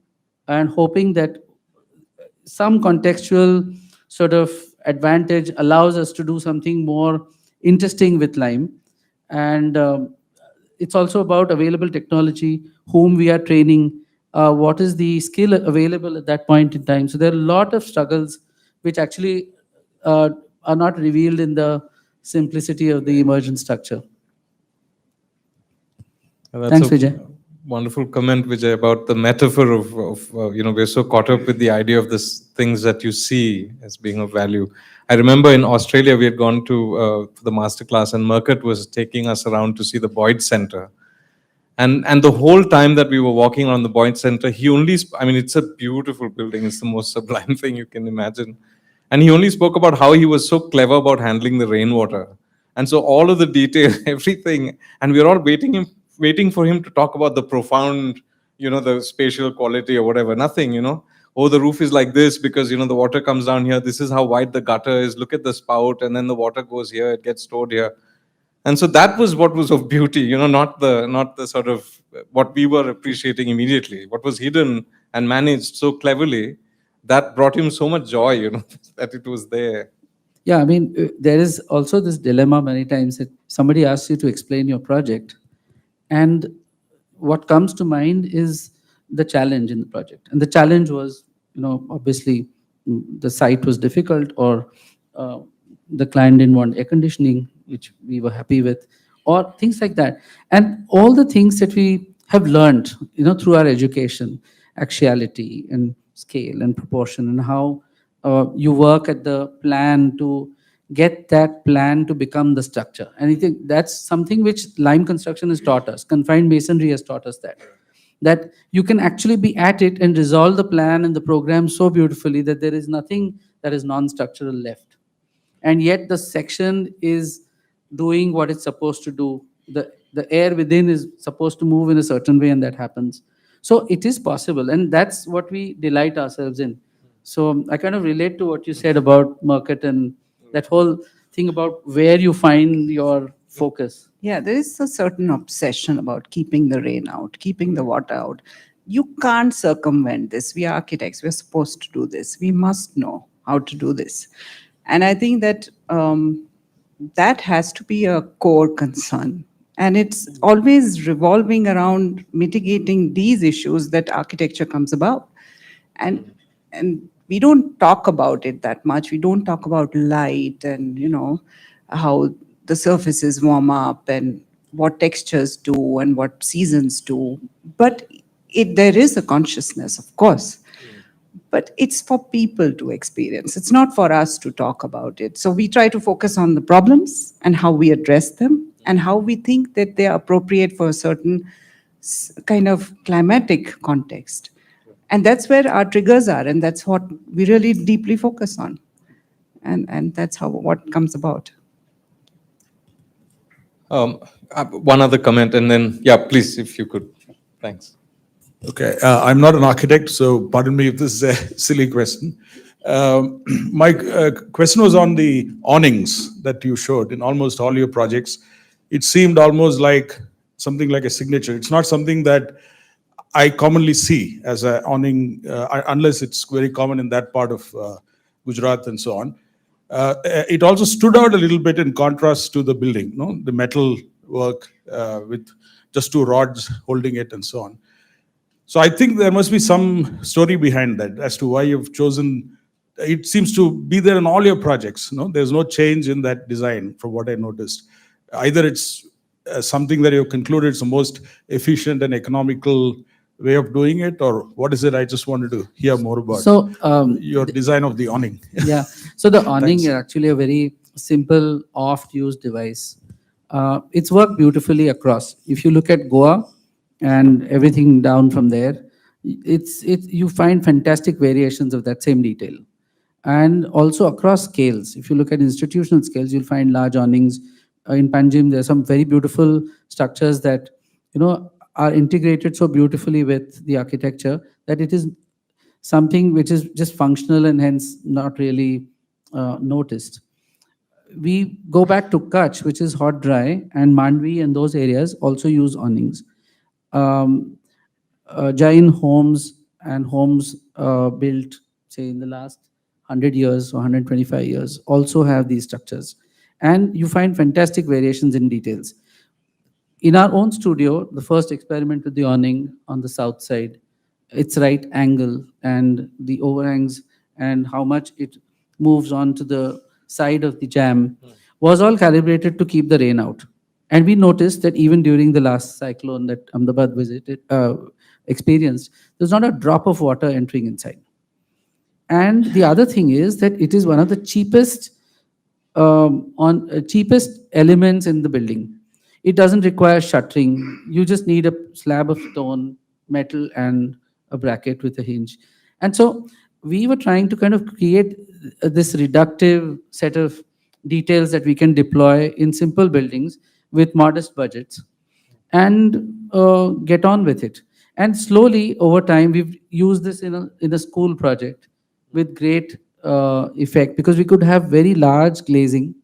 and hoping that some contextual sort of advantage allows us to do something more interesting with lime. And it's also about available technology, whom we are training, what is the skill available at that point in time. So there are a lot of struggles which actually are not revealed in the simplicity of the emergent structure. That's Thanks, a Vijay. wonderful comment, Vijay, about the metaphor of we're so caught up with the idea of this things that you see as being of value. I remember in Australia, we had gone to the masterclass, and Murcutt was taking us around to see the Boyd Center. And the whole time that we were walking around the Boyd Center, he only, it's a beautiful building. It's the most sublime thing you can imagine. And he only spoke about how he was so clever about handling the rainwater. And so all of the detail, everything, and we were all waiting for him to talk about the profound, the spatial quality or whatever. Nothing, oh, the roof is like this because, the water comes down here. This is how wide the gutter is. Look at the spout. And then the water goes here. It gets stored here. And so that was what was of beauty, not the sort of what we were appreciating immediately. What was hidden and managed so cleverly, that brought him so much joy, that it was there. Yeah, I mean, there is also this dilemma many times that somebody asks you to explain your project, and what comes to mind is the challenge in the project. And the challenge was, obviously, the site was difficult, or the client didn't want air conditioning, which we were happy with, or things like that. And all the things that we have learned, through our education, axiality and scale and proportion, and how you work at the plan to get that plan to become the structure. And I think that's something which lime construction has taught us. Confined masonry has taught us that you can actually be at it and resolve the plan and the program so beautifully that there is nothing that is non-structural left. And yet the section is doing what it's supposed to do. The air within is supposed to move in a certain way, and that happens. So it is possible, and that's what we delight ourselves in. So I kind of relate to what you said about Murcutt and that whole thing about where you find your focus. Yeah, there is a certain obsession about keeping the rain out, keeping the water out. You can't circumvent this. We are architects. We're supposed to do this. We must know how to do this. And I think that that has to be a core concern. And it's always revolving around mitigating these issues that architecture comes about. And we don't talk about it that much. We don't talk about light and, how the surfaces warm up and what textures do and what seasons do. But there is a consciousness, of course. But it's for people to experience. It's not for us to talk about it. So we try to focus on the problems and how we address them and how we think that they are appropriate for a certain kind of climatic context. And that's where our triggers are, and that's what we really deeply focus on. And that's what comes about. One other comment, and then, yeah, please, if you could. Thanks. Okay, I'm not an architect, so pardon me if this is a silly question. My question was on the awnings that you showed in almost all your projects. It seemed almost like something like a signature. It's not something that I commonly see as an awning, unless it's very common in that part of Gujarat and so on. It also stood out a little bit in contrast to the building, the metal work with just 2 rods holding it and so on. So I think there must be some story behind that as to why you've chosen. It seems to be there in all your projects. There's no change in that design from what I noticed. Either it's something that you've concluded is the most efficient and economical way of doing it, or what is it? I just wanted to hear more about So, your design of the awning. yeah. So the awning Thanks. is actually a very simple, oft-used device. It's worked beautifully across. If you look at Goa and everything down from there, you find fantastic variations of that same detail. And also across scales. If you look at institutional scales, you'll find large awnings. In Panjim, there are some very beautiful structures that, are integrated so beautifully with the architecture that it is something which is just functional and hence not really noticed. We go back to Kutch, which is hot dry, and Mandvi and those areas also use awnings. Jain homes and homes built, say, in the last 100 years or 125 years also have these structures. And you find fantastic variations in details. In our own studio, the first experiment with the awning on the south side, its right angle and the overhangs and how much it moves on to the side of the jam was all calibrated to keep the rain out. And we noticed that even during the last cyclone that Ahmedabad experienced, there's not a drop of water entering inside. And the other thing is that it is one of the cheapest cheapest elements in the building. It doesn't require shuttering. You just need a slab of stone, metal, and a bracket with a hinge. And so we were trying to kind of create this reductive set of details that we can deploy in simple buildings with modest budgets and get on with it. And slowly, over time, we've used this in a school project with great effect, because we could have very large glazing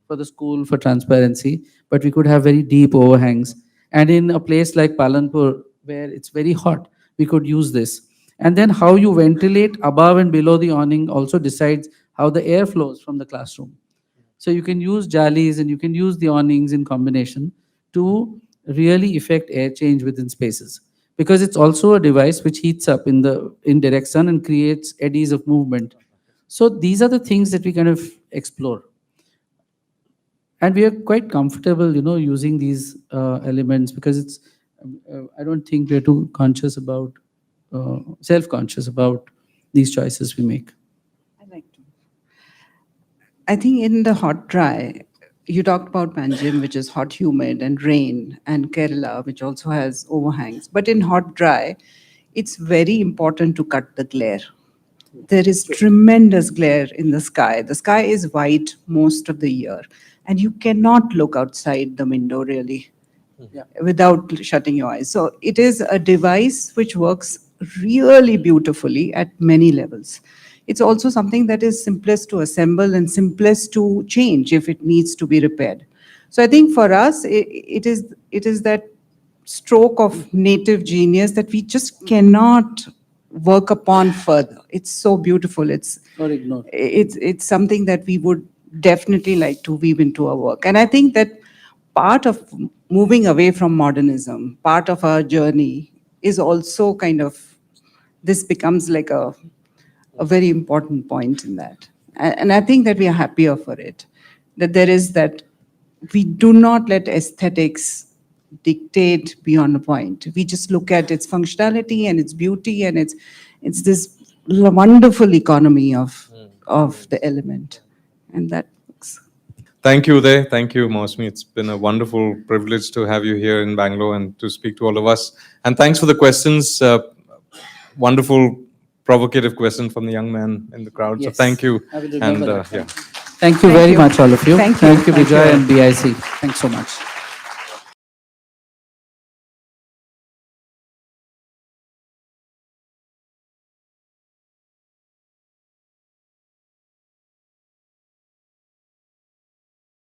for the school for transparency, but we could have very deep overhangs. And in a place like Palanpur, where it's very hot, we could use this. And then how you ventilate above and below the awning also decides how the air flows from the classroom. So you can use jalis and you can use the awnings in combination to really effect air change within spaces, because it's also a device which heats up in direct sun and creates eddies of movement. So these are the things that we kind of explore. And we are quite comfortable, using these elements, because I don't think we're too conscious about, self-conscious about these choices we make. I think in the hot dry, you talked about Panjim, which is hot, humid, and rain, and Kerala, which also has overhangs. But in hot dry, it's very important to cut the glare. There is tremendous glare in the sky. The sky is white most of the year, and you cannot look outside the window really without shutting your eyes. So it is a device which works really beautifully at many levels. It's also something that is simplest to assemble and simplest to change if it needs to be repaired. So I think for us, it is that stroke of native genius that we just cannot work upon further. It's so beautiful. Or ignore. It's something that we would definitely like to weave into our work. And I think that part of moving away from modernism, part of our journey is also kind of, this becomes like a very important point in that. And I think that we are happier for it, that there is that we do not let aesthetics dictate beyond a point. We just look at its functionality and its beauty, and it's this wonderful economy of the element. And that works. Thank you, Uday. Thank you, Mausami. It's been a wonderful privilege to have you here in Bangalore and to speak to all of us. And thanks for the questions. Wonderful, provocative question from the young man in the crowd. Yes. So thank you. I will remember And that. yeah. Thank you very much, all of you. Thank you. Thank you, Bijoy and BIC. Thanks so much.